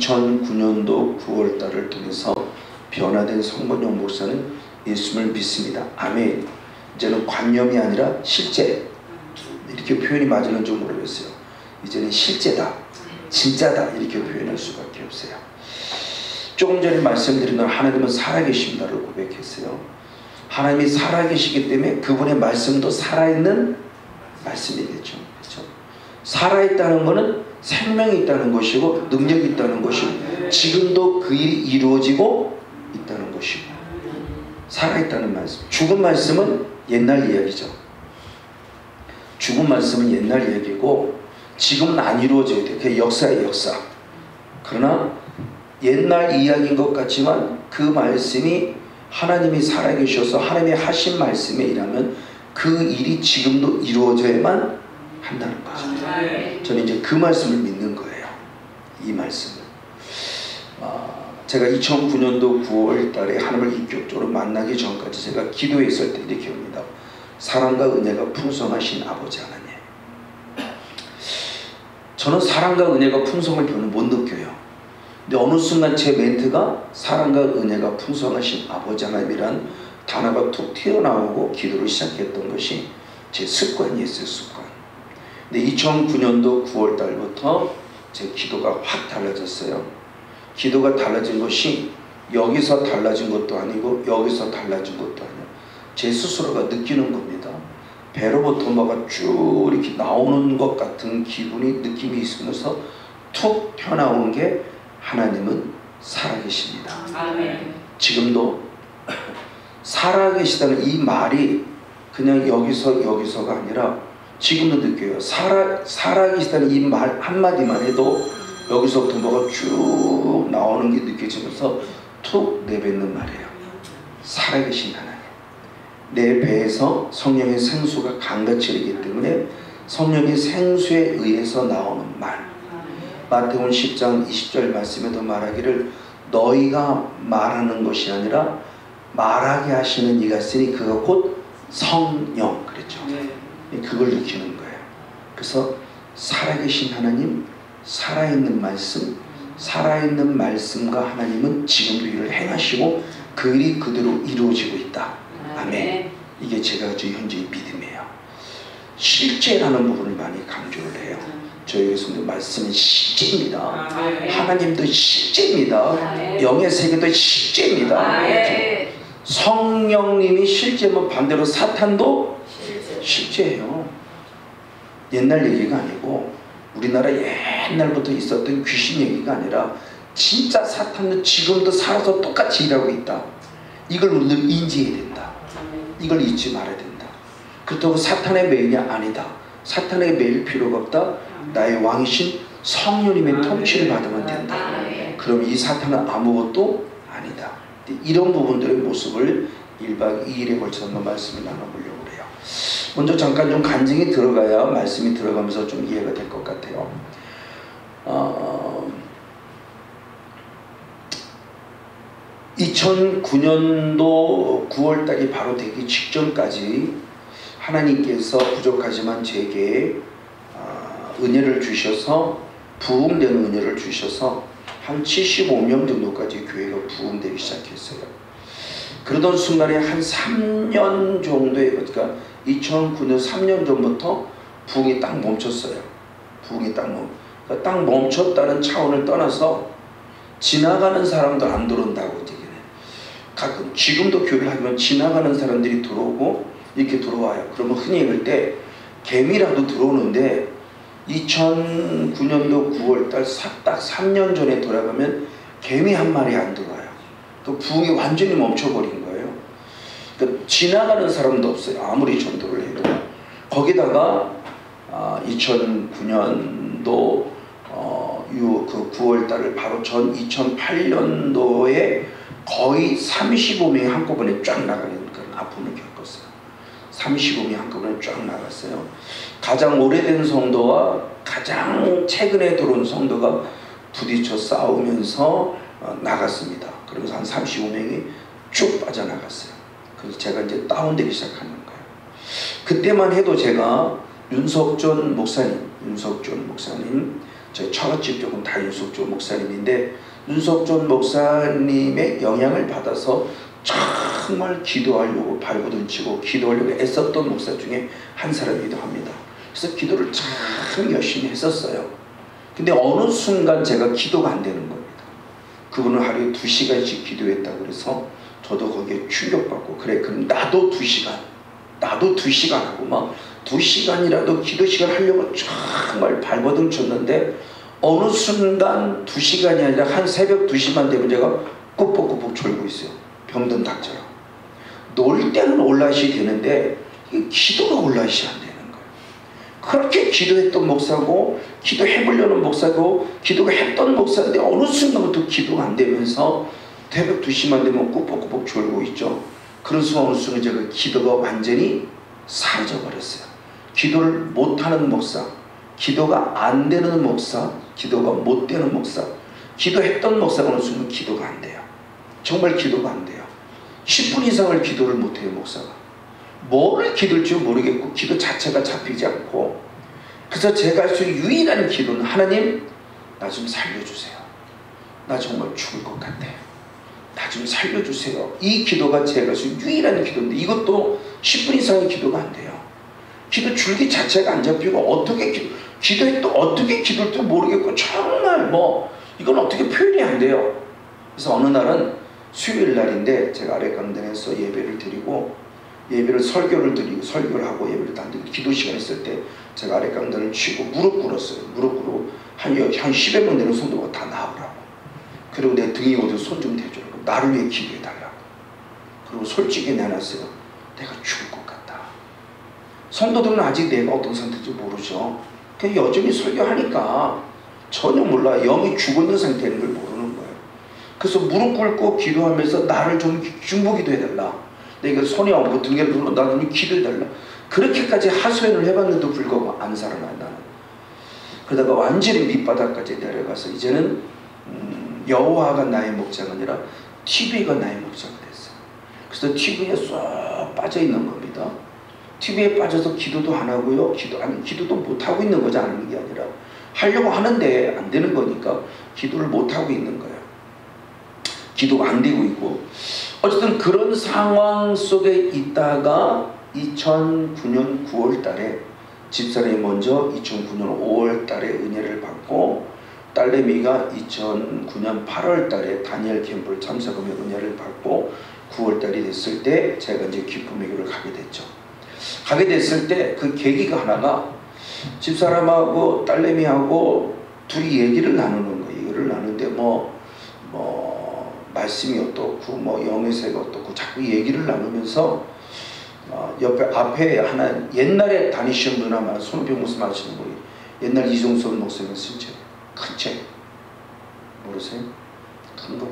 2009년도 9월달을 통해서 변화된 성본영 목사는 예수를 믿습니다. 아멘. 이제는 관념이 아니라 실제, 이렇게 표현이 맞을는지 모르겠어요. 이제는 실제다, 진짜다, 이렇게 표현할 수밖에 없어요. 조금 전에 말씀드린 대로 하나님은 살아계십니다를 고백했어요. 하나님이 살아계시기 때문에 그분의 말씀도 살아있는 말씀이 되죠. 그렇죠? 살아있다는 것은 생명이 있다는 것이고 능력이 있다는 것이고 지금도 그 일이 이루어지고 있다는 것이고 살아있다는 말씀. 죽은 말씀은 옛날 이야기죠. 죽은 말씀은 옛날 이야기고 지금은 안 이루어져야 돼요. 그게 역사의 역사. 그러나 옛날 이야기인 것 같지만 그 말씀이 하나님이 살아계셔서 하나님이 하신 말씀에 일하면 그 일이 지금도 이루어져야만 한다는 거죠. 저는 이제 그 말씀을 믿는 거예요. 이 말씀을. 제가 2009년도 9월 달에 하나님을 인격적으로 만나기 전까지 제가 기도했을 때 이렇게 옵니다. 사랑과 은혜가 풍성하신 아버지 하나님. 저는 사랑과 은혜가 풍성을 별로 못 느껴요. 근데 어느 순간 제 멘트가 사랑과 은혜가 풍성하신 아버지 하나님이란 단어가 툭 튀어나오고 기도를 시작했던 것이 제 습관이었어요. 습관. 근데 2009년도 9월 달부터 제 기도가 확 달라졌어요. 기도가 달라진 것이 여기서 달라진 것도 아니고 여기서 달라진 것도 아니에요. 제 스스로가 느끼는 겁니다. 배로부터 뭐가 쭉 이렇게 나오는 것 같은 기분이 느낌이 있으면서 툭 튀어나오는 게 하나님은 살아계십니다. 아멘. 지금도 살아계시다는 이 말이 그냥 여기서가 아니라 지금도 느껴요. 살아계시다는 이 말 한마디만 해도 여기서부터 뭐가 쭉 나오는 게 느껴지면서 툭 내뱉는 말이에요. 살아계신 하나님. 내 배에서 성령의 생수가 강같이 흐르기 때문에 성령의 생수에 의해서 나오는 말. 마태복음 10장 20절 말씀에도 말하기를 너희가 말하는 것이 아니라 말하게 하시는 이가 있으니 그가 곧 성령 그랬죠. 그걸 느끼는 거예요. 그래서 살아계신 하나님, 살아있는 말씀, 살아있는 말씀과 하나님은 지금도 일을 행하시고 그 일이 그대로 이루어지고 있다. 아멘. 이게 제가 현재의 믿음이에요. 실제라는 부분을 많이 강조를 해요. 저에게서도 말씀은 실제입니다. 하나님도 실제입니다. 영의 세계도 실제입니다. 성령님이 실제면 반대로 사탄도 실제예요. 옛날 얘기가 아니고 우리나라 옛날부터 있었던 귀신 얘기가 아니라 진짜 사탄은 지금도 살아서 똑같이 일하고 있다. 이걸 늘 인지해야 된다. 이걸 잊지 말아야 된다. 그렇다고 사탄의 매이냐? 아니다. 사탄에게 매일 필요가 없다. 나의 왕이신 성령님의 통치를 받으면 된다. 그럼 이 사탄은 아무것도 아니다. 이런 부분들의 모습을 1박 2일에 걸쳐서 한번 말씀을 나눠보려고 해요. 먼저 잠깐 좀 간증이 들어가야 말씀이 들어가면서 좀 이해가 될 것 같아요. 2009년도 9월달이 바로 되기 직전까지 하나님께서 부족하지만 제게 은혜를 주셔서 부흥되는 은혜를 주셔서 한 75명 정도까지 교회가 부흥되기 시작했어요. 그러던 순간에 한 3년 정도에 그러니까 2009년 3년 전부터 부흥이 딱 멈췄어요. 부흥이 딱 멈췄다는 차원을 떠나서 지나가는 사람도 안 들어온다고 얘기해요. 가끔 지금도 교회를 하면 지나가는 사람들이 들어오고 이렇게 들어와요. 그러면 흔히 읽을 때 개미라도 들어오는데 2009년도 9월달 딱 3년 전에 돌아가면 개미 한 마리 안 들어와요. 그 부흥이 완전히 멈춰버린 거예요. 그러니까 지나가는 사람도 없어요. 아무리 전도를 해도. 거기다가 2009년도 그 9월달을 바로 전 2008년도에 거의 35명이 한꺼번에 쫙 나가는 그런 아픔을 겪었어요. 35명이 한꺼번에 쫙 나갔어요. 가장 오래된 성도와 가장 최근에 들어온 성도가 부딪혀 싸우면서 나갔습니다. 그러면서 한 35명이 쭉 빠져나갔어요. 그래서 제가 이제 다운되기 시작하는 거예요. 그때만 해도 제가 윤석존 목사님 저희 처갓집 쪽은 다 윤석존 목사님인데 윤석존 목사님의 영향을 받아서 정말 기도하려고 발버둥치고 기도하려고 애썼던 목사 중에 한 사람이기도 합니다. 그래서 기도를 참 열심히 했었어요. 근데 어느 순간 제가 기도가 안 되는 겁니다. 그분은 하루에 2시간씩 기도했다고 그래서 저도 거기에 충격받고, 그래 그럼 나도 2시간 하고 막 2시간이라도 기도 시간 하려고 정말 발버둥 쳤는데 어느 순간 2시간이 아니라 한 새벽 2시만 되면 제가 꾸벅꾸벅 졸고 있어요. 병든 닭처럼. 놀 때는 올라시 되는데 기도가 올라시 안 되는 거예요. 그렇게 기도했던 목사고 기도해보려는 목사고 기도가 했던 목사인데 어느 순간부터 기도가 안 되면서 새벽 2시만 되면 꾸벅꾸벅 졸고 있죠. 그런 순간 어느 순간 제가 기도가 완전히 사라져버렸어요. 기도를 못하는 목사, 기도가 안 되는 목사, 기도가 못 되는 목사, 기도했던 목사가 어느 순간 기도가 안 돼요. 정말 기도가 안 돼요. 10분 이상을 기도를 못해요. 목사가 뭐를 기도할지 모르겠고 기도 자체가 잡히지 않고, 그래서 제가 할 수 있는 유일한 기도는 하나님 나 좀 살려주세요. 나 정말 죽을 것 같아요. 나 좀 살려주세요. 이 기도가 제가 할 수 있는 유일한 기도인데 이것도 10분 이상의 기도가 안 돼요. 기도 줄기 자체가 안 잡히고 어떻게 기도해도 어떻게 기도할지 모르겠고 정말 뭐 이건 어떻게 표현이 안 돼요. 그래서 어느 날은 수요일 날인데 제가 아랫강단에서 예배를 드리고 예배를 설교를 하고 예배를 다 드리고 기도 시간 있을 때 제가 아랫강단을 치고 무릎 꿇었어요. 무릎 꿇고 한 10여 명 되는 성도가 다 나오라고. 그리고 내 등에 어디서 손 좀 대주라고. 나를 위해 기도해달라고. 그리고 솔직히 내놨어요. 내가 죽을 것 같다. 성도들은 아직 내가 어떤 상태인지 모르죠. 그냥 여전히 설교하니까 전혀 몰라. 영이 죽어있는 상태인 걸 모르는 거예요. 그래서 무릎 꿇고 기도하면서 나를 좀 중보기도 해달라. 내가 손이 없고 등에를 불러 나를 좀 기도해달라. 그렇게까지 하소연을 해봤는데도 불구하고 안 살아난다는. 그러다가 완전히 밑바닥까지 내려가서 이제는 여호와가 나의 목자가 아니라 TV가 나의 목자가 됐어요. 그래서 TV에 쏙 빠져있는 겁니다. TV에 빠져서 기도도 안 하고요. 기도도 못하고 있는 거지, 않는 게 아니라 하려고 하는데 안 되는 거니까 기도를 못하고 있는 거예요. 기도가 안 되고 있고, 어쨌든 그런 상황 속에 있다가 2009년 9월 달에 집사람이 먼저 2009년 5월 달에 은혜를 받고, 딸내미가 2009년 8월 달에 다니엘 캠프를 참석하며 은혜를 받고 9월 달이 됐을 때 제가 이제 기쁨의 교회를 가게 됐죠. 가게 됐을 때 그 계기가 하나가 집사람하고 딸내미하고 둘이 얘기를 나누는 거예요. 얘기를 나누는데 말씀이 어떻고 영의 세가 어떻고 자꾸 얘기를 나누면서 앞에 하나 옛날에 다니시는 분 아마 손병 목사 하시는 분이 옛날 이종섭 목사님 쓴 책, 큰 책 모르세요? 큰 거?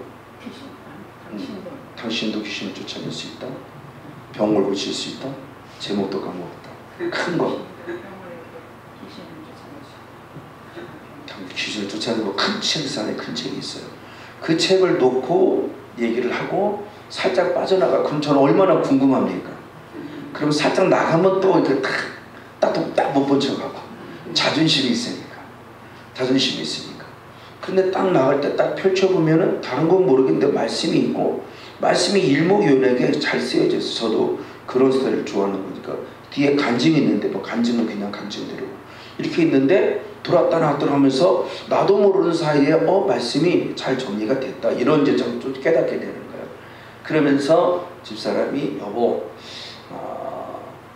당신도 귀신을 쫓아낼 수 있다. 병을 고칠 수 있다. 제목도 까먹었다. 큰 거. 귀신을 쫓아내고 큰 책 안에 큰 책이 있어요. 그 책을 놓고 얘기를 하고 살짝 빠져나가. 그럼 저는 얼마나 궁금합니까? 그럼 살짝 나가면 또 이렇게 딱 못 본 척하고 자존심이 있으니까. 근데 딱 나갈 때 딱 펼쳐보면은 다른 건 모르겠는데 말씀이 있고 말씀이 일목요연하게 잘 쓰여져 있어서 저도 그런 스타일을 좋아하는 거니까 뒤에 간증이 있는데 간증은 그냥 간증대로 이렇게 있는데 들어왔다 나왔다 하면서 나도 모르는 사이에 말씀이 잘 정리가 됐다. 이런 이제 좀 깨닫게 되는 거예요. 그러면서 집사람이 여보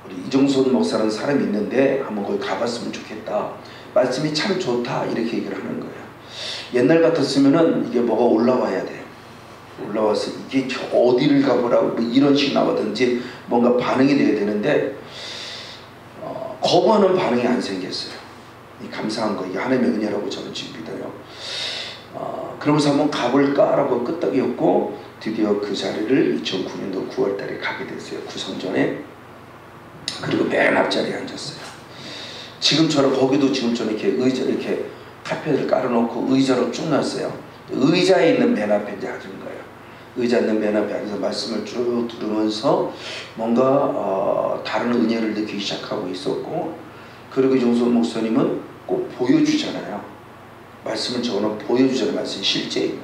우리 이종손 목사라는 사람이 있는데 한번 거기 가봤으면 좋겠다. 말씀이 참 좋다. 이렇게 얘기를 하는 거예요. 옛날 같았으면은 이게 뭐가 올라와야 돼요. 올라와서 이게 어디를 가보라고 이런 식으로 나오든지 뭔가 반응이 돼야 되는데 거부하는 반응이 안 생겼어요. 감사한 거, 이게 하나님의 은혜라고 저는 지금 믿어요. 그러면서 한번 가볼까라고 끄떡이었고 드디어 그 자리를 2009년도 9월 달에 가게 됐어요. 구성전에. 그리고 맨 앞자리에 앉았어요. 지금처럼 거기도 지금처럼 이렇게 의자 이렇게 카펫을 깔아놓고 의자로 쭉 놨어요. 의자에 있는 맨 앞에 이제 앉은 거예요. 의자 있는 맨 앞에 앉아서 말씀을 쭉 들으면서 뭔가 다른 은혜를 느끼기 시작하고 있었고, 그리고 이종선 목사님은 꼭 보여주잖아요. 말씀을 저거는 보여주자는 말씀이 실제예요.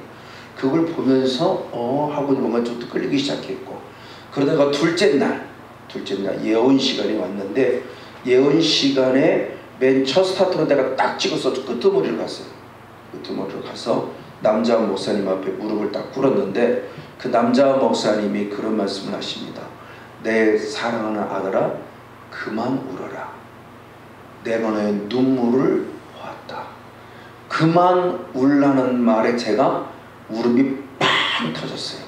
그걸 보면서 하고 뭔가 좀 끌리기 시작했고, 그러다가 둘째 날 예언 시간이 왔는데, 예언 시간에 맨 첫 스타트로 내가 딱 찍어서 끄트머리를 갔어요. 끄트머리를 가서 남자 목사님 앞에 무릎을 딱 꿇었는데, 그 남자 목사님이 그런 말씀을 하십니다. 내 사랑하는 아들아, 그만 울어라. 내가 너의 눈물을 보았다. 그만 울라는 말에 제가 울음이 팡 터졌어요.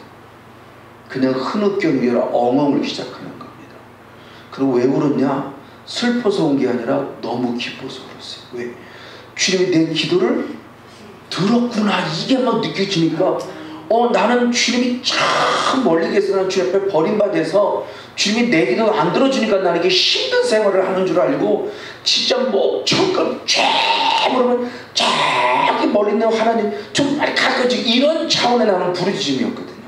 그냥 흐느껴 위라 엉엉 울기 시작하는 겁니다. 그리고 왜 울었냐? 슬퍼서 온 게 아니라 너무 기뻐서 울었어요. 왜? 주님이 내 기도를 들었구나, 이게 막 느껴지니까 나는 주님이 참 멀리 계셔서 나는 주님 앞에 버림받아서 주님이 내 기도 안 들어주니까 나는 이게 힘든 생활을 하는 줄 알고, 진짜 목청껏 쫙 그러면 저기 멀리 있는 하나님 좀 빨리 가까이, 이런 차원에 나는 부르짖음이었거든요.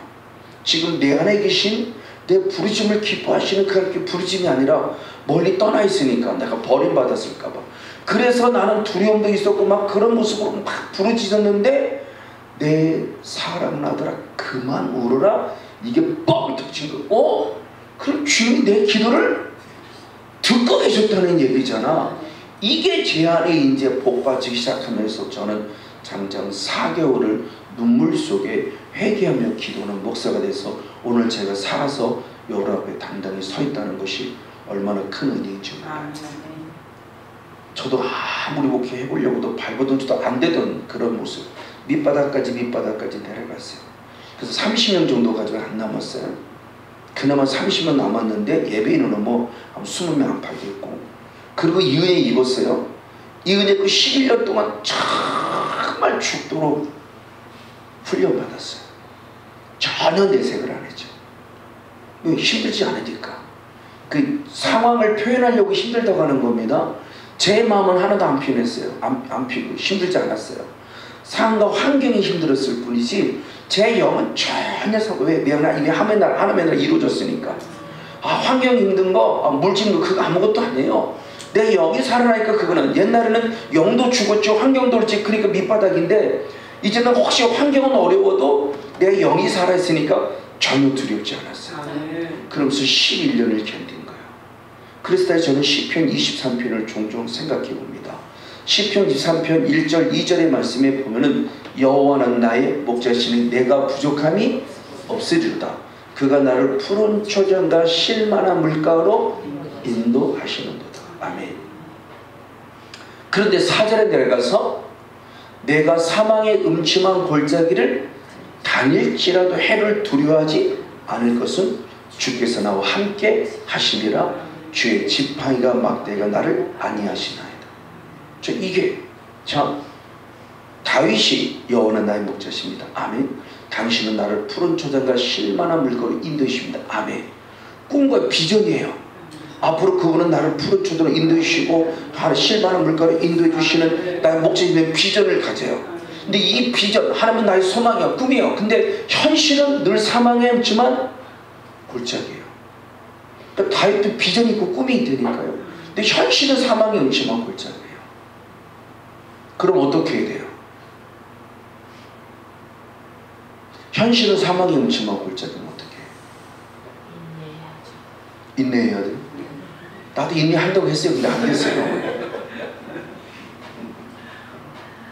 지금 내 안에 계신 내 부르짖음을 기뻐하시는 그렇게 부르짖음이 아니라 멀리 떠나 있으니까 내가 버림받았을까봐, 그래서 나는 두려움도 있었고 막 그런 모습으로 막 부르짖었는데, 내 사랑하는 아들아 그만 울어라, 이게 뻥 터진 거. 그럼 주님이 내 기도를 듣고 계셨다는 얘기잖아. 이게 제 안에 이제 복받치기 시작하면서 저는 장장 4개월을 눈물 속에 회개하며 기도하는 목사가 돼서 오늘 제가 살아서 여러분 앞에 당당히 서 있다는 것이 얼마나 큰 은혜인지 몰라요. 저도 아무리 목회해 보려고도 발버둥쳐도 안 되던 그런 모습, 밑바닥까지 내려갔어요. 그래서 30명 정도까지 안 남았어요. 그나마 30명 남았는데 예배인은 뭐 20명 안팎이었고, 그리고 이 은혜 입었어요. 이 은혜 그 11년 동안 정말 죽도록 훈련받았어요. 전혀 내색을 안 했죠. 왜? 힘들지 않으니까. 그 상황을 표현하려고 힘들다고 하는 겁니다. 제 마음은 하나도 안 표현했어요. 안 피고 힘들지 않았어요. 상황과 환경이 힘들었을 뿐이지 제 영은 전혀 왜? 이미 하나면 이루어졌으니까. 환경이 힘든 거, 물질 그거 아무것도 아니에요. 내 영이 살아나니까 그거는, 옛날에는 영도 죽었죠, 환경도 그렇지, 그러니까 밑바닥인데 이제는 혹시 환경은 어려워도 내 영이 살아있으니까 전혀 두렵지 않았어요. 그러면서 11년을 견딘 거예요. 그래서 저는 시편 23편을 종종 생각해 봅니다. 시편 23편 1절 2절의 말씀에 보면은 여호와는 나의 목자시니 내가 부족함이 없으리로다. 그가 나를 푸른 초장과 쉴만한 물가로 인도하시는도다. 아멘. 그런데 4절에 내려가서 내가 사망의 음침한 골짜기를 다닐지라도 해를 두려워하지 않을 것은 주께서 나와 함께 하심이라. 주의 지팡이가 막대가 나를 안위하시나이다. 이게 참 다윗이 여호와는 나의 목자십니다. 아멘. 당신은 나를 푸른 초장과 쉴만한 물가로 인도하십니다. 아멘. 꿈과 비전이에요. 앞으로 그분은 나를 푸른 초장으로 인도해주시고 쉴만한 물가로 인도해 주시는 나의 목자님의 비전을 가져요. 근데 이 비전, 하나님은 나의 소망이야, 꿈이에요. 근데 현실은 늘 사망에 없지만 골짜기예요. 그러니까 다윗도 비전이 있고 꿈이 있다니까요. 근데 현실은 사망에 없지만 골짜기예요. 그럼 어떻게 해야 돼요? 현실은 사망이 없지만 골짜기는 어떻게 해요? 인내해야 돼요. 나도 인내한다고 했어요. 근데 안 됐어요.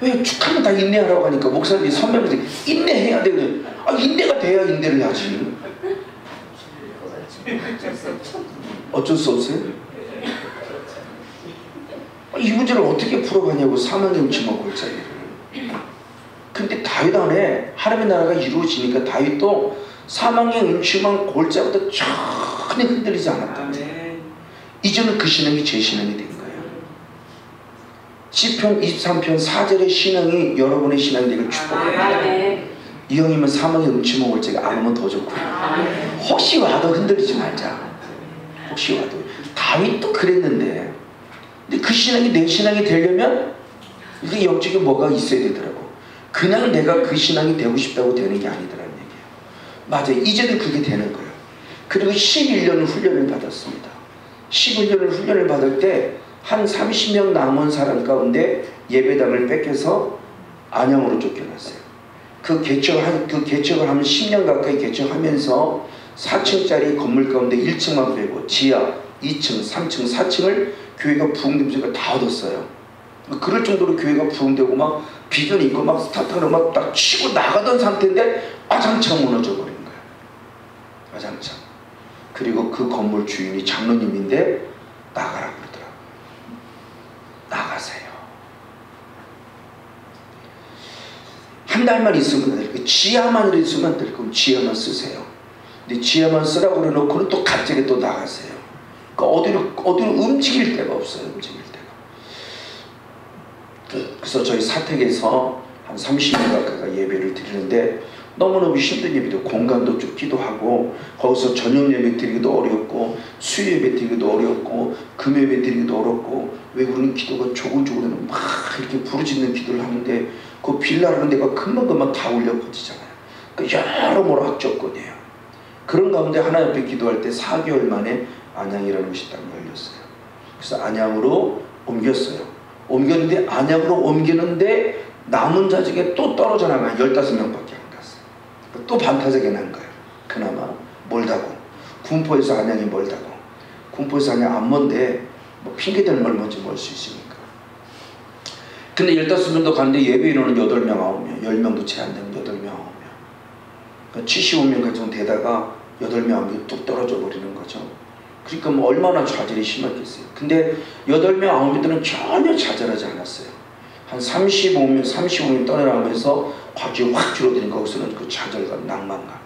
왜 축하면 다 인내하라고 하니까 목사님이 선배님들이 인내해야 돼. 인내가 돼야 인내를 하지. 어쩔 수 없어요? 이 문제를 어떻게 풀어가냐고, 사망의 음침한 골짜기를. 근데 다윗 안에 하나님의 나라가 이루어지니까 다윗도 사망의 음침한 골짜기보다 전혀 흔들리지 않았다. 이제는 그 신앙이 제 신앙이 된 거예요. 시편 23편 4절의 신앙이 여러분의 신앙이 되길 축복합니다. 이 형님은 사망의 음침한 골짜기 안 오면 더 좋고요. 혹시 와도 흔들리지 말자. 혹시 와도. 다윗도 그랬는데, 근데 그 신앙이 내 신앙이 되려면 이게 영적인 뭐가 있어야 되더라고. 그냥 내가 그 신앙이 되고 싶다고 되는 게 아니더라는 얘기예요. 맞아요. 이제는 그게 되는 거예요. 그리고 11년 훈련을 받았습니다. 11년을 훈련을 받을 때 한 30명 남은 사람 가운데 예배당을 뺏겨서 안양으로 쫓겨났어요. 그 개척을 하면 10년 가까이 개척하면서 4층짜리 건물 가운데 1층만 빼고 지하 2층, 3층, 4층을 교회가 부흥되면서 다 얻었어요. 그럴 정도로 교회가 부흥되고 막 비전이 있고 막 스타트를 막 딱 치고 나가던 상태인데 와장창 무너져 버린 거예요. 와장창. 그리고 그 건물 주인이 장로님인데 나가라 그러더라고요. 나가세요. 한 달만 있으면 될 거예요. 지하만 있으면 될 거면 지하만 쓰세요. 근데 지하만 쓰라고 그래놓고는 또 갑자기 또 나가세요. 그러니까 어디로 움직일 데가 없어요. 움직일 데가. 그래서 저희 사택에서 한 30년 가까이 예배를 드리는데 너무너무 힘든 예배도 공간도 좁기도 하고 거기서 저녁 예배 드리기도 어렵고 수요 예배 드리기도 어렵고 금요 예배 드리기도 어렵고 왜 우리는 기도가 조근조근 막 이렇게 부르짖는 기도를 하는데 그 빌라라는 데가 금방금방 다 울려 퍼지잖아요. 그러니까 여러모로 악조건이에요. 그런 가운데 하나님 앞에 기도할 때 4개월 만에 안양이라는 곳이 딱 열렸어요. 그래서 안양으로 옮겼어요. 옮겼는데 안양으로 옮기는데 남은 자 중에 또 떨어져 나간 15명밖에 안 갔어요. 또 반타작이 난 거예요. 그나마 멀다고. 군포에서 안양이 멀다고. 군포에서 안양 안 먼데 뭐 핑계대는 걸 먼저 멀 수 있으니까. 근데 15명도 갔는데 예배 인원은 8명, 9명, 10명도 채 안 되는 8명, 9명. 그러니까 75명 가정 되다가 8명, 9명이 뚝 떨어져 버리는 거죠. 그러니까 뭐 얼마나 좌절이 심했겠어요. 근데 8명, 9명들은 전혀 좌절하지 않았어요. 한 35명 떠나가면서 과중이 확 줄어드는 거기서는 그 좌절감, 낭만감.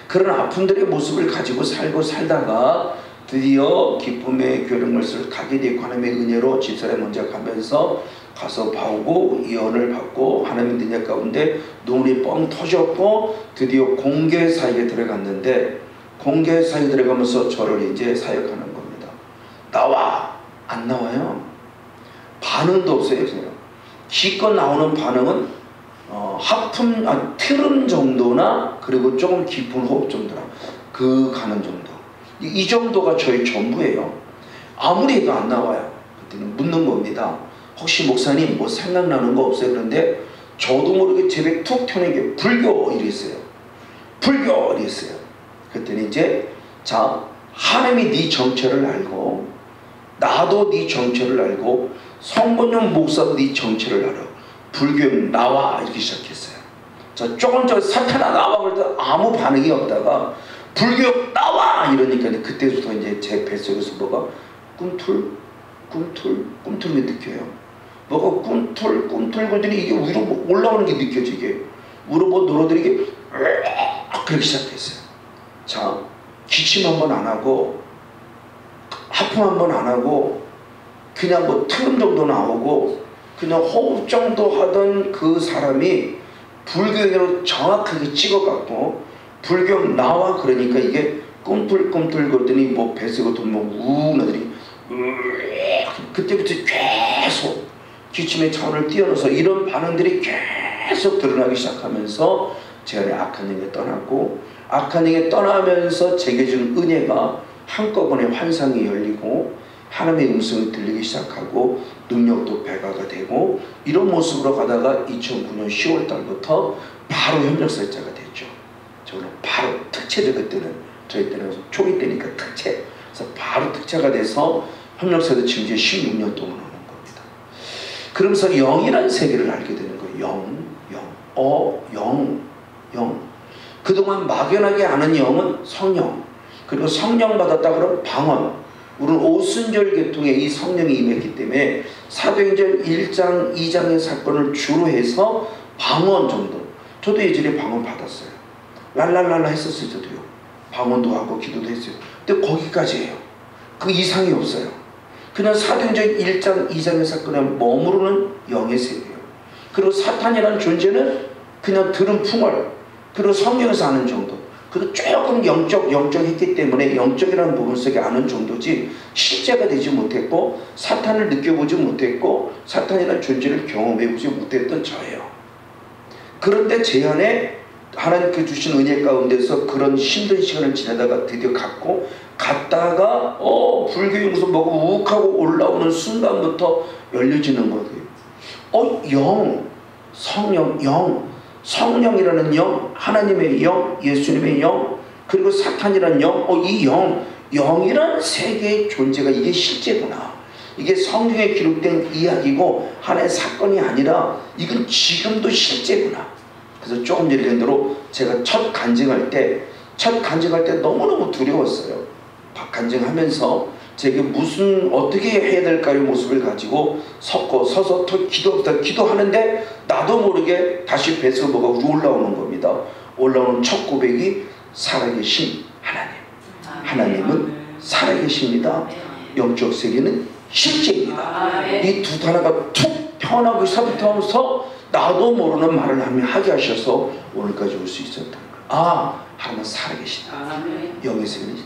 그런 아픔들의 모습을 가지고 살고 살다가 드디어 기쁨의 교회 말씀을 가게 되고 하나님의 은혜로 집사람 먼저 가면서 가서 봐오고 예언을 받고 하나님의 은혜 가운데 눈이 뻥 터졌고 드디어 공개 사역에 들어갔는데 공개 사역에 들어가면서 저를 이제 사역하는 겁니다. 나와! 안 나와요. 반응도 없어요. 기껏 나오는 반응은 트름 정도나 그리고 조금 깊은 호흡 정도나 그 가는 정도. 이 정도가 저희 전부예요. 아무리 해도 안 나와요. 그때는 묻는 겁니다. 혹시 목사님 뭐 생각나는 거 없어요? 그런데 저도 모르게 제배 툭 튀는 게 불교 이랬어요. 불교 이랬어요. 그때는 이제 자 하나님이 네 정체를 알고 나도 네 정체를 알고 성건용 목사도 네 정체를 알아. 불교는 나와 이렇게 시작했어요. 자 조금 전 사탄아 나와 그럴 때 아무 반응이 없다가 불교 나와 이러니까 그때부터 이제 제 뱃속에서 뭐가 꿈틀 느껴요. 뭐가 꿈틀 그러더니 이게 위로 올라오는 게 느껴지게 위로 뭐 놀아들이게 그렇게 시작했어요. 자 기침 한번 안 하고 하품 한번 안 하고 그냥 뭐 트름 정도 나오고 그냥 호흡 정도 하던 그 사람이 불교로 정확하게 찍어갖고 불교 나와 그러니까 이게 꿈틀 거더니 뭐 뱃속에 뭐우 나더니 그때부터 계속 기침의 차원을 뛰어넘어서 이런 반응들이 계속 드러나기 시작하면서 제 안에 악한 영이 떠났고 악한 영이 떠나면서 제게 준 은혜가 한꺼번에 환상이 열리고 하나님의 음성이 들리기 시작하고 능력도 배가가 되고 이런 모습으로 가다가 2009년 10월 달부터 바로 협력사역자가 됐죠. 저는 바로 특채죠. 그때는 저희 때는 초기 때니까 특채. 그래서 바로 특채가 돼서 협력사역자 지금 이제 16년 동안 오는 겁니다. 그러면서 영이라는 세계를 알게 되는 거예요. 영. 그동안 막연하게 아는 영은 성령. 그리고 성령 받았다 그러면 방언. 우리는 오순절 계통에 이 성령이 임했기 때문에 사도행전 1장, 2장의 사건을 주로 해서 방언 정도. 저도 예전에 방언 받았어요. 랄랄랄라 했었어요. 저도요. 방언도 하고 기도도 했어요. 근데 거기까지예요. 그 이상이 없어요. 그냥 사도행전 1장, 2장의 사건에 머무르는 영의 세계예요. 그리고 사탄이라는 존재는 그냥 들은 풍월, 그리고 성경에서 아는 정도. 그리고 조금 영적했기 때문에 영적이라는 부분 속에 아는 정도지 실제가 되지 못했고 사탄을 느껴보지 못했고 사탄이라는 존재를 경험해보지 못했던 저예요. 그런데 제 안에 하나님께 주신 은혜 가운데서 그런 힘든 시간을 지내다가 드디어 갔다가 불교의 무슨 뭐가 우욱하고 올라오는 순간부터 열려지는 거예요. 영 성령, 영, 성령이라는 영, 하나님의 영, 예수님의 영, 그리고 사탄이라는 영, 이 영이라는 세계의 존재가 이게 실제구나. 이게 성경에 기록된 이야기고 하나의 사건이 아니라 이건 지금도 실제구나. 그래서 조금 전에 얘기한 대로 제가 첫 간증할 때 너무너무 두려웠어요. 간증하면서 제게 어떻게 해야 될까의 모습을 가지고 서서 기도하는데 나도 모르게 다시 뱃속에 뭐가 올라오는 겁니다. 올라오는 첫 고백이 살아계신 하나님. 하나님은 살아계십니다. 영적 세계는 실제입니다. 이 두 단어가 툭 튀어나오기 시작하면서 나도 모르는 말을 하게 하셔서 오늘까지 올 수 있었던 거예요. 하나님은 살아계시다. 영의 세계는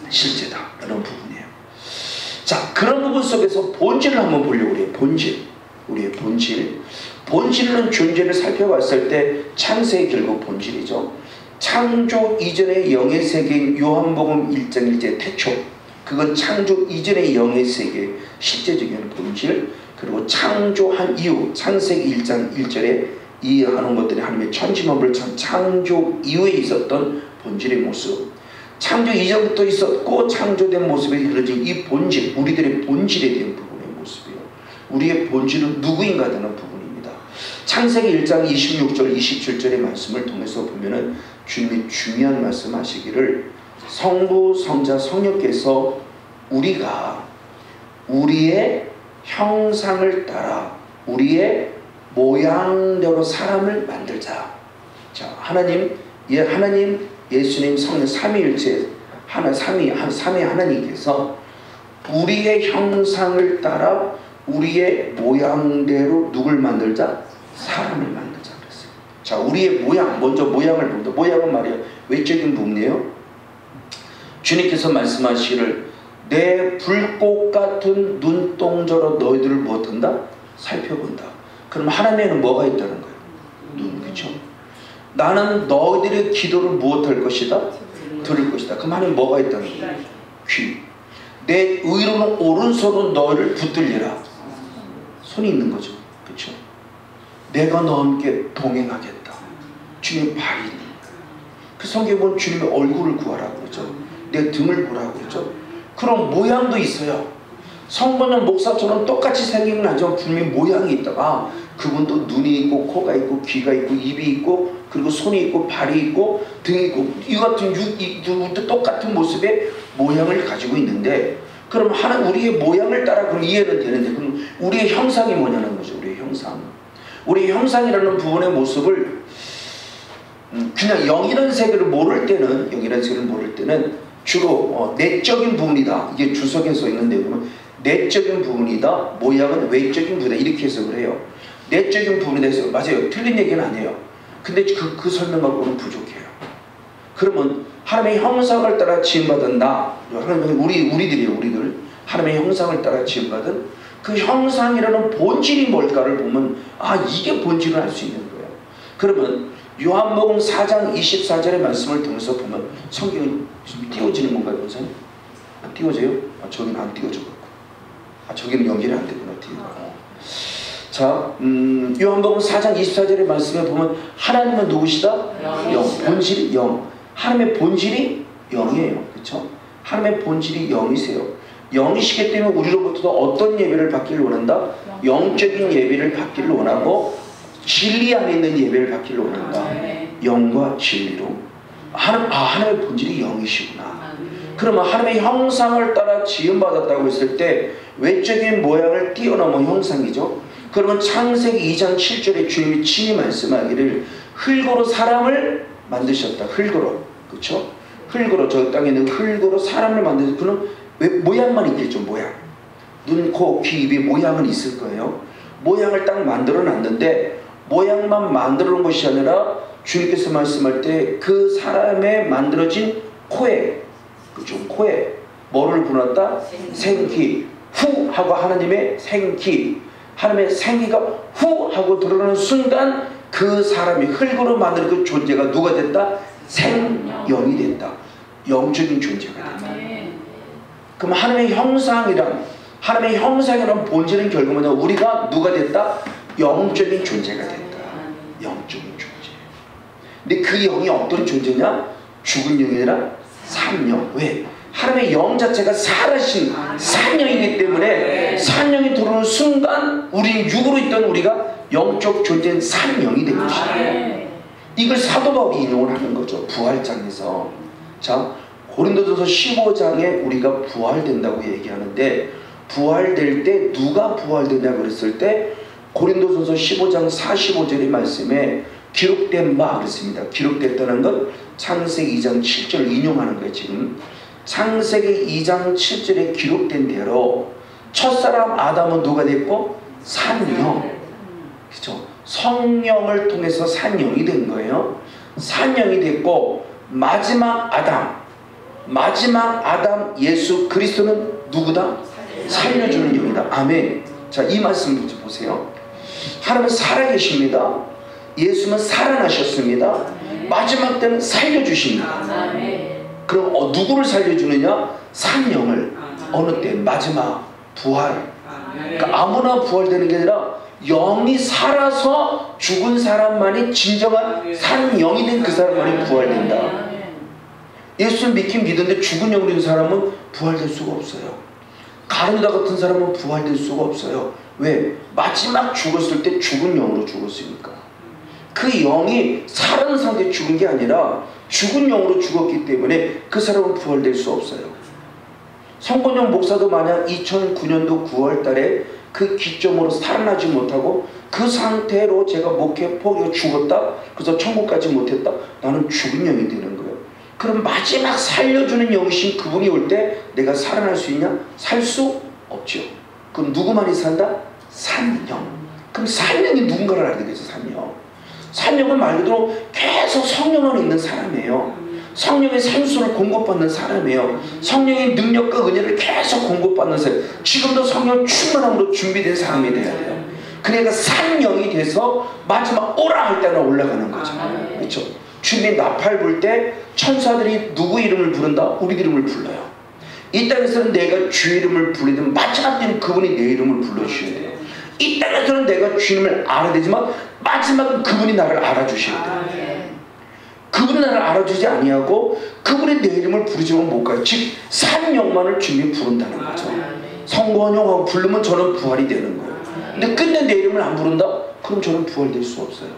실제다. 이런 부분이에요. 자, 그런 부분 속에서 본질을 한번 보려고 해요. 우리의 본질. 본질은 존재를 살펴봤을 때 창세의 결국 본질이죠. 창조 이전의 영의 세계인 요한복음 1장 1절 태초, 그건 창조 이전의 영의 세계 실제적인 본질, 그리고 창조한 이후 창세기 1장 1절에 이해하는 것들이 하나님의 천지만물을 창조 이후에 있었던 본질의 모습, 창조 이전부터 있었고 창조된 모습에 이루어진 이 본질, 우리들의 본질에 대한 부분의 모습이에요. 우리의 본질은 누구인가 되는 부분입니다. 창세기 1장 26절 27절의 말씀을 통해서 보면은 주님이 중요한 말씀 하시기를, 성부 성자 성령께서 우리가 우리의 형상을 따라 우리의 모양대로 사람을 만들자. 자, 하나님, 예수님, 성령 삼위일체 삼위 하나님께서 우리의 형상을 따라 우리의 모양대로 누굴 만들자? 사람을 만들자 그랬어요. 자, 우리의 모양, 먼저 모양을 본다. 모양은 말이야 외적인 부분이에요. 주님께서 말씀하시기를 내 불꽃 같은 눈동자로 너희들을 무엇한다? 살펴본다. 그럼 하나님에는 뭐가 있다는 거예요? 눈, 그렇죠? 나는 너희들의 기도를 무엇할 것이다? 들을 것이다. 그럼 하나님 뭐가 있다는 거예요? 귀. 내 의로는 오른손은 너희를 붙들리라. 손이 있는 거죠. 그렇죠? 내가 너와 함께 동행하겠다. 주님의 발이 있는 거예요. 그 성경에 보면 주님의 얼굴을 구하라고 그러죠. 내 등을 보라고 그러죠. 그런 모양도 있어요. 성모는 목사처럼 똑같이 생긴 건 아니지만 분명히 모양이 있다가 그분도 눈이 있고 코가 있고 귀가 있고 입이 있고 그리고 손이 있고 발이 있고 등이 있고 이 같은 똑같은 모습의 모양을 가지고 있는데, 그럼 우리의 모양을 따라 그럼 이해는 되는데, 그럼 우리의 형상이 뭐냐는 거죠. 우리의 형상. 우리의 형상이라는 부분의 모습을 그냥 영이라는 세계를 모를 때는 주로 내적인 부분이다. 이게 주석에 써 있는데 보면 내적인 부분이다. 모양은 외적인 부분이다. 이렇게 해석을 해요. 내적인 부분에 대해서 맞아요. 틀린 얘기는 아니에요. 근데 그 설명하고는 부족해요. 그러면 하나님의 형상을 따라 지음받은 우리들 하나님의 형상을 따라 지음받은 그 형상이라는 본질이 뭘까를 보면 이게 본질을 알 수 있는 거예요. 그러면 요한복음 4장 24절의 말씀을 통해서 보면 성경이 좀 띄워지는 건가요, 선생님? 안 띄워져요? 저기는 안 띄워져갖고. 저기는 연결이 안 되구나. 자, 요한복음 4장 24절의 말씀에 보면 하나님은 누구시다? 영. 본질이 영. 하나님의 본질이 영이에요. 그렇죠? 하나님의 본질이 영이세요. 영이시기 때문에 우리로부터도 어떤 예배를 받기를 원한다? 영적인 예배를 받기를 원하고 진리 안에 있는 예배를 받기를 원한다. 영과 진리로. 하나님의 본질이 영이시구나. 그러면 하나님의 형상을 따라 지음받았다고 했을 때 외적인 모양을 뛰어넘은 형상이죠. 그러면 창세기 2장 7절에 주님이 친히 말씀하기를 흙으로 사람을 만드셨다. 흙으로. 그렇죠? 흙으로, 저 땅에 있는 흙으로 사람을 만드셨다. 그럼 모양만 있겠죠. 모양. 눈, 코, 귀, 입의 모양은 있을 거예요. 모양을 딱 만들어 놨는데 모양만 만들어 놓은 것이 아니라 주님께서 말씀할 때 그 사람의 만들어진 코에, 그죠? 코에 뭐를 불어놨다? 생기. 후 하고 하나님의 생기. 하나님의 생기가 후 하고 들어오는 순간 그 사람이 흙으로 만든 그 존재가 누가 됐다? 생영이 됐다. 영적인 존재가 됐다. 그럼 하나님의 형상이란 본질은 결국 뭐냐? 우리가 누가 됐다? 영적인 존재가 됐다. 영적인 존재예요. 근데 그 영이 어떤 존재냐? 죽은 영이 아니라 산 영. 왜? 하나님의 영 자체가 살아신 산 영이기 때문에 산 영이 들어오는 순간 우리는 육으로 있던 우리가 영적 존재인 산 영이 된 것이에요. 이걸 사도 바울이 인용을 하는 거죠. 부활장에서. 자, 고린도전서 15장에 우리가 부활된다고 얘기하는데, 부활될 때 누가 부활되냐 그랬을 때 고린도전서 15장 45절의 말씀에 기록된 바 그랬습니다. 기록됐다는 건 창세기 2장 7절을 인용하는 거예요. 지금 창세기 2장 7절에 기록된 대로 첫사람 아담은 누가 됐고? 산영. 그렇죠? 성령을 통해서 산영이 된 거예요. 산영이 됐고, 마지막 아담 예수 그리스도는 누구다? 살려주는 영이다. 아멘. 자, 이 말씀 보세요. 하나님은 살아계십니다. 예수는 살아나셨습니다. 마지막 때는 살려주십니다. 그럼 누구를 살려주느냐? 산영을. 어느 때? 마지막 부활. 그러니까 아무나 부활되는 게 아니라 영이 살아서 죽은 사람만이 진정한 산영이 된 그 사람만이 부활된다. 예수를 믿긴 믿는데 죽은 영으로 된 사람은 부활될 수가 없어요. 가룟유다 같은 사람은 부활될 수가 없어요. 왜? 마지막 죽었을 때 죽은 영으로 죽었으니까. 그 영이 살아있는 상태에 죽은 게 아니라 죽은 영으로 죽었기 때문에 그 사람은 부활될 수 없어요. 성건영 목사도 만약 2009년도 9월 달에 그 기점으로 살아나지 못하고 그 상태로 제가 목회 포기하고 죽었다, 그래서 천국 가지 못했다, 나는 죽은 영이 되는 거예요. 그럼 마지막 살려주는 영이신 그분이 올 때 내가 살아날 수 있냐? 살 수 없죠. 그럼 누구만이 산다? 산영. 그럼 산영이 누군가를 알게 되죠. 산영. 산영은 말 그대로 계속 성령 안에 있는 사람이에요. 성령의 산수를 공급받는 사람이에요. 성령의 능력과 은혜를 계속 공급받는 사람. 지금도 성령 충만함으로 준비된 사람이 돼야 돼요. 그러니까 산영이 돼서 마지막 오라 할 때는 올라가는 거죠. 그렇죠? 주님이 나팔 불 때 천사들이 누구 이름을 부른다? 우리 이름을 불러요. 이 땅에서는 내가 주 이름을 부르든 마지막 때는 그분이 내 이름을 불러주셔야 돼요. 이 땅에서는 내가 주님을 알아야 되지만 마지막은 그분이 나를 알아주셔야 돼요. 그분이 나를 알아주지 아니하고 그분이 내 이름을 부르지만 못 가요. 즉 산영만을 주님이 부른다는 거죠. 성건영하고 부르면 저는 부활이 되는 거예요. 근데 끝내 내 이름을 안 부른다? 그럼 저는 부활될 수 없어요.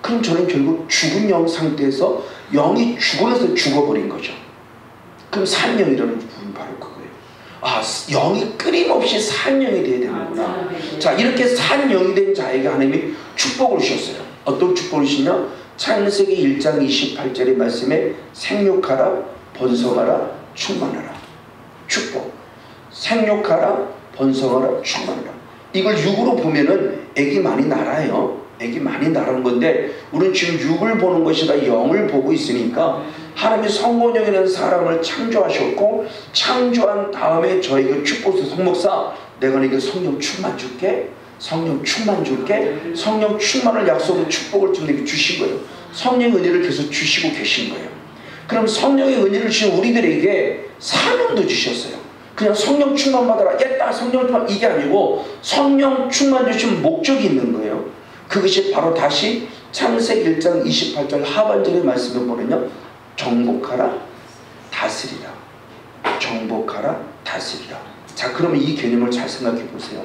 그럼 저는 결국 죽은 영 상태에서 영이 죽어서 죽어버린 거죠. 그럼 산영이라는 부분이 바로 그거예요. 아, 영이 끊임없이 산영이 돼야 되는구나. 자, 이렇게 산영이 된 자에게 하나님이 축복을 주셨어요. 어떤 축복을 주시냐? 창세기 1장 28절의 말씀에 생육하라, 번성하라, 충만하라. 축복. 생육하라, 번성하라, 충만하라. 이걸 육으로 보면은 애기 많이 날아요. 애기 많이 나라는 건데 우리는 지금 육을 보는 것이다 영을 보고 있으니까 하나님이 성건영이라는 사람을 창조하셨고 창조한 다음에 저에게 축복을 성목사 내가 너에게 성령 충만 줄게, 성령 충만 줄게, 성령 충만을 약속으로 축복을 좀 내게 주신 거예요. 성령의 은혜를 계속 주시고 계신 거예요. 그럼 성령의 은혜를 주신 우리들에게 사명도 주셨어요. 그냥 성령 충만 받아라, 옛다 성령 충만 이게 아니고 성령 충만 주신 목적이 있는 거예요. 그것이 바로 다시 창세기 1장 28절 하반절의 말씀을 보면요, 정복하라, 다스리라. 정복하라, 다스리라. 자, 그러면 이 개념을 잘 생각해 보세요.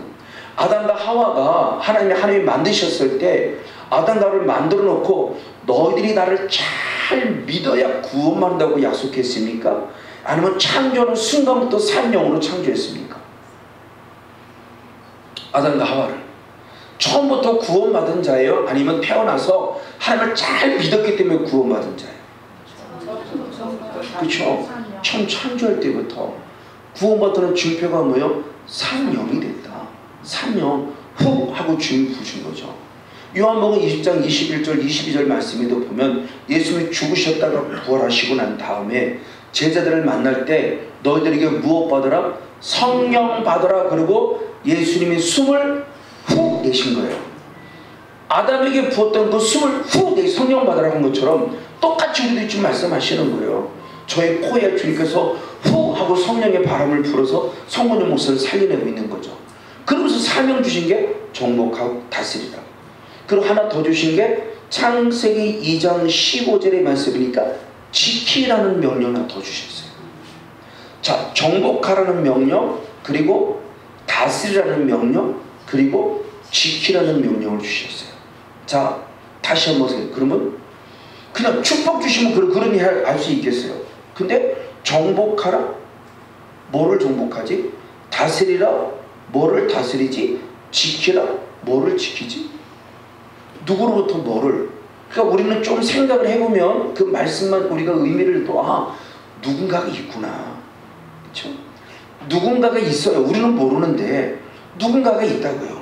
아담과 하와가 하나님이 만드셨을 때 아담과 하와를 만들어 놓고 너희들이 나를 잘 믿어야 구원받는다고 약속했습니까? 아니면 창조하는 순간부터 산영으로 창조했습니까? 아담과 하와를 처음부터 구원받은 자예요? 아니면 태어나서 하나님을 잘 믿었기 때문에 구원받은 자예요? 그렇죠? 처음 창조할 때부터 구원받는 증표가 뭐예요? 산영이 됐다. 산영 훅 하고 주님 부신 거죠. 요한복음 20장 21절 22절 말씀에도 보면 예수님이 죽으셨다가 부활하시고 난 다음에 제자들을 만날 때 너희들에게 무엇 받으라? 성령 받으라. 그리고 예수님이 숨을 훅 내신 거예요. 아담에게 부었던 그 숨을 훅 내 성령 받으라 한 것처럼 똑같이 우리도 지금 말씀하시는 거예요. 저의 코에 주님께서 후 하고 성령의 바람을 불어서 성건영 목사를 살려내고 있는 거죠. 그러면서 사명 주신 게 정복하고 다스리라. 그리고 하나 더 주신 게 창세기 2장 15절의 말씀이니까 지키라는 명령을 더 주셨어요. 자, 정복하라는 명령, 그리고 다스리라는 명령, 그리고 지키라는 명령을 주셨어요. 자, 다시 한번 보세요. 그러면 그냥 축복 주시면 그러니 할 수 있겠어요. 근데 정복하라? 뭐를 정복하지? 다스리라? 뭐를 다스리지? 지키라? 뭐를 지키지? 누구로부터 뭐를? 그러니까 우리는 좀 생각을 해보면 그 말씀만 우리가 의미를 또 누군가가 있구나. 그렇죠? 누군가가 있어요. 우리는 모르는데 누군가가 있다고요.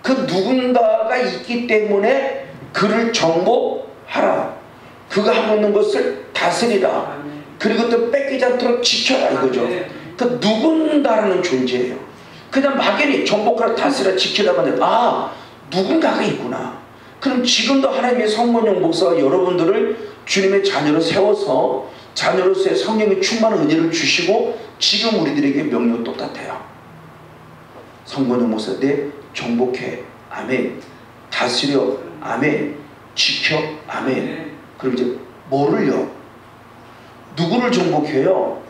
그 누군가가 있기 때문에 그를 정복하라. 그가 하고 있는 것을 다스리라. 그리고 또 뺏기지 않도록 지켜라 이거죠. 그 누군가라는 존재예요. 그냥 막연히 정복하라, 다스리라, 지키라만 해도 누군가가 있구나. 그럼 지금도 하나님의 성문영 목사가 여러분들을 주님의 자녀로 세워서 자녀로서의 성령의 충만한 은혜를 주시고 지금 우리들에게 명령 똑같아요. 성문영 목사, 네, 정복해, 아멘. 다스려, 아멘. 지켜, 아멘. 그럼 이제 뭐를요? 누구를 정복해요?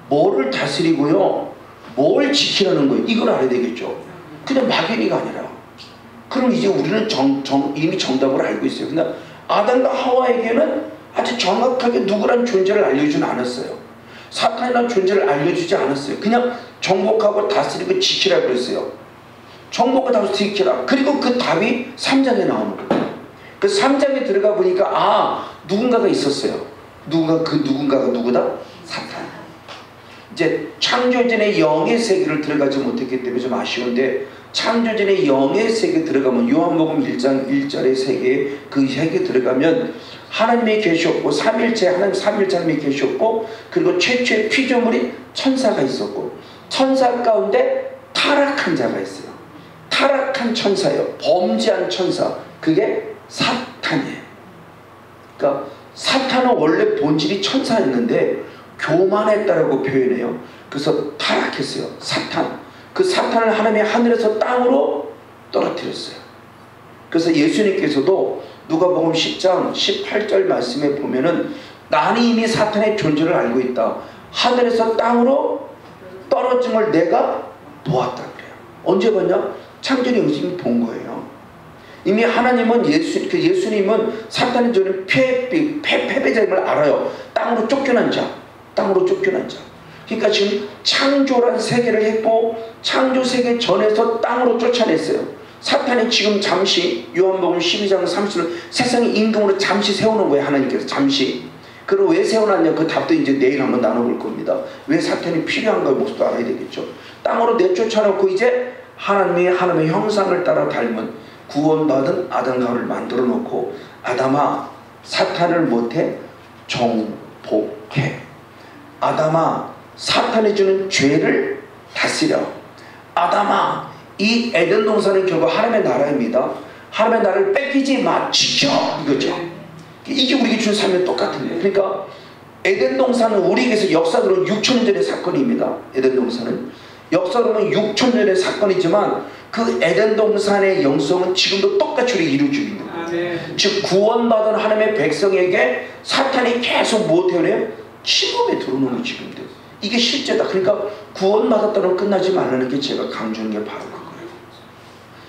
뭐를 다스리고요? 뭘 지키라는 거예요? 이걸 알아야 되겠죠. 그냥 막연히가 아니라. 그럼 이제 우리는 이미 정답을 알고 있어요. 근데 아담과 하와에게는 아주 정확하게 누구란 존재를 알려주진 않았어요. 사탄이라는 존재를 알려주지 않았어요. 그냥 정복하고 다스리고 지키라고 그랬어요. 정복하고 다스리고 지키라. 그리고 그 답이 3장에 나오는 거예요. 그 3장에 들어가 보니까 누군가가 있었어요. 그 누군가가 누구다? 사탄. 이제 창조전의 영의 세계를 들어가지 못했기 때문에 좀 아쉬운데, 창조전의 영의 세계에 들어가면 요한복음 1장 1절의 세계, 그 세계에 들어가면 하나님이 계셨고 삼일체 하나님이 계셨고, 그리고 최초의 피조물이 천사가 있었고, 천사 가운데 타락한 자가 있어요. 타락한 천사예요. 범죄한 천사. 그게 사탄이에요. 그러니까 사탄은 원래 본질이 천사였는데 교만했다라고 표현해요. 그래서 타락했어요. 사탄. 그 사탄을 하나님이 하늘에서 땅으로 떨어뜨렸어요. 그래서 예수님께서도 누가복음 10장 18절 말씀에 보면은 나는 이미 사탄의 존재를 알고 있다. 하늘에서 땅으로 떨어짐을 내가 보았다 그래요. 언제 봤냐? 창조의 영심이 본 거예요. 이미 하나님은 예수님은 사탄의 존재는 패배자임을 알아요. 땅으로 쫓겨난 자. 땅으로 쫓겨난 자. 그러니까 지금 창조란 세계를 했고 창조 세계 전에서 땅으로 쫓아냈어요. 사탄이 지금 잠시 요한복음 12장 30절 세상의 임금으로 잠시 세우는 거예요. 하나님께서 잠시. 그리고 왜 세워놨냐, 그 답도 이제 내일 한번 나눠볼 겁니다. 왜 사탄이 필요한가의 모습도 알아야 되겠죠. 땅으로 내쫓아놓고 이제 하나님의 형상을 따라 닮은 구원받은 아담과 하와를 만들어 놓고, 아담아 사탄을 못해 정복해. 아담아 사탄이 주는 죄를 다스려. 아담아 이 에덴 동산은 결국 하나님의 나라입니다. 하나님의 나라를 뺏기지 마, 지켜, 이거죠. 이게 우리에게 주는 삶이 똑같은 거예요. 그러니까 에덴 동산은 우리에게서 역사적으로 6,000년 전의 사건입니다. 에덴 동산은 역사로는 6,000년 전의 사건이지만 그 에덴 동산의 영성은 지금도 똑같이 우리 이루어지고 있는 거예요. 즉 구원받은 하나님의 백성에게 사탄이 계속 무엇해요? 침범에 들어오는 거예요. 지금도 이게 실제다. 그러니까 구원받았다고 끝나지 말라는 게 제가 강조하는 게 바로 그거예요.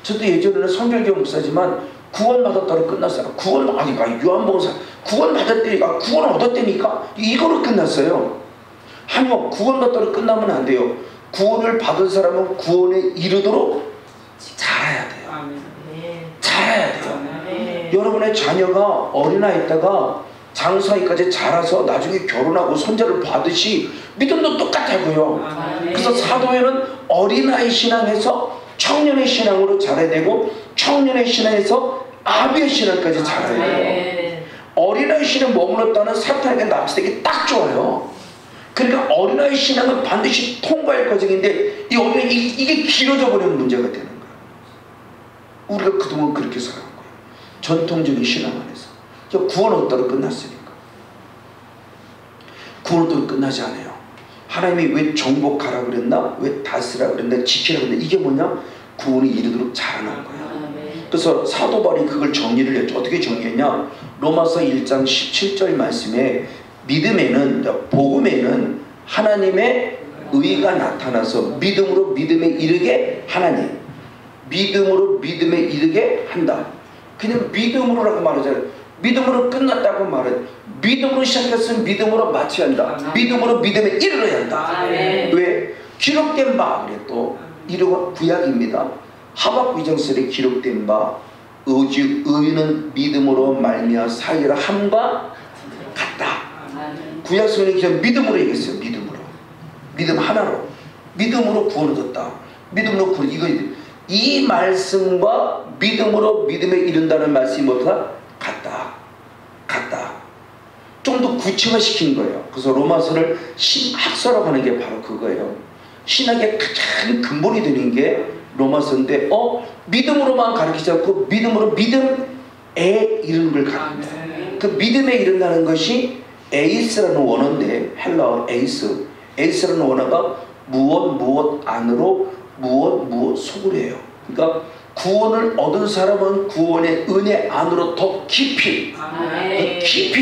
저도 예전에는 성결교 목사지만 구원받았다고 끝났어요. 요한복음 구원받았다니까, 구원 얻었다니까, 이거로 끝났어요. 아니요, 구원받았다고 끝나면 안 돼요. 구원을 받은 사람은 구원에 이르도록 자라야 돼요. 자라야 돼요. 여러분의 자녀가 어린아이 있다가 장사위까지 자라서 나중에 결혼하고 손자를 받으시 믿음도 똑같다고요. 그래서 사도회는 어린아이 신앙에서 청년의 신앙으로 자라야 되고, 청년의 신앙에서 아비의 신앙까지 자라야 돼요. 어린아이 신앙에 머물렀다는 사탄에게 납치되기 딱 좋아요. 그러니까 어린아이 신앙은 반드시 통과할 과정인데 이 어린아이 이게 길어져 버리는 문제가 되는 거예요. 우리가 그동안 그렇게 살아온 거예요. 전통적인 신앙 안에서. 구원 얻다로 끝났으니까. 구원 얻다로 끝나지 않아요. 하나님이 왜 정복하라 그랬나? 왜 다스리라 그랬나? 지키라 그랬나? 이게 뭐냐? 구원이 이르도록 자라는 거예요. 그래서 사도 바울이 그걸 정리를 했죠. 어떻게 정리했냐? 로마서 1장 17절 말씀에 믿음에는, 복음에는 하나님의 의가 나타나서 믿음으로 믿음에 이르게 하나님, 믿음으로 믿음에 이르게 한다. 그냥 믿음으로라고 말하잖아요. 믿음으로 끝났다고 말해. 믿음으로 시작했으면 믿음으로 마쳐야 한다. 믿음으로 믿음에 이르러야 한다. 왜? 기록된 바, 그래 또 이르고 구약입니다. 하박국 2장설에 기록된 바, 오직 의는 믿음으로 말미암아 살리라 함과 같다. 구약 성경이 그냥 믿음으로 얘기했어요. 믿음으로, 믿음 하나로, 믿음으로 구원을 얻었다. 믿음으로 구원, 이거 이 말씀과 믿음으로 믿음에 이른다는 말씀이 뭐다? 같다. 같다. 좀 더 구체화시킨 거예요. 그래서 로마서를 신학서라고 하는 게 바로 그거예요. 신학의 가장 근본이 되는 게 로마서인데, 믿음으로만 가르치지 않고 믿음으로 믿음에 이르는 걸 가르칩니다. 그 믿음에 이른다는 것이 에이스라는 원어인데, 헬라어 에이스, 에이스라는 원어가 무엇 안으로 무엇 속으로 해요. 그러니까 구원을 얻은 사람은 구원의 은혜 안으로 더 깊이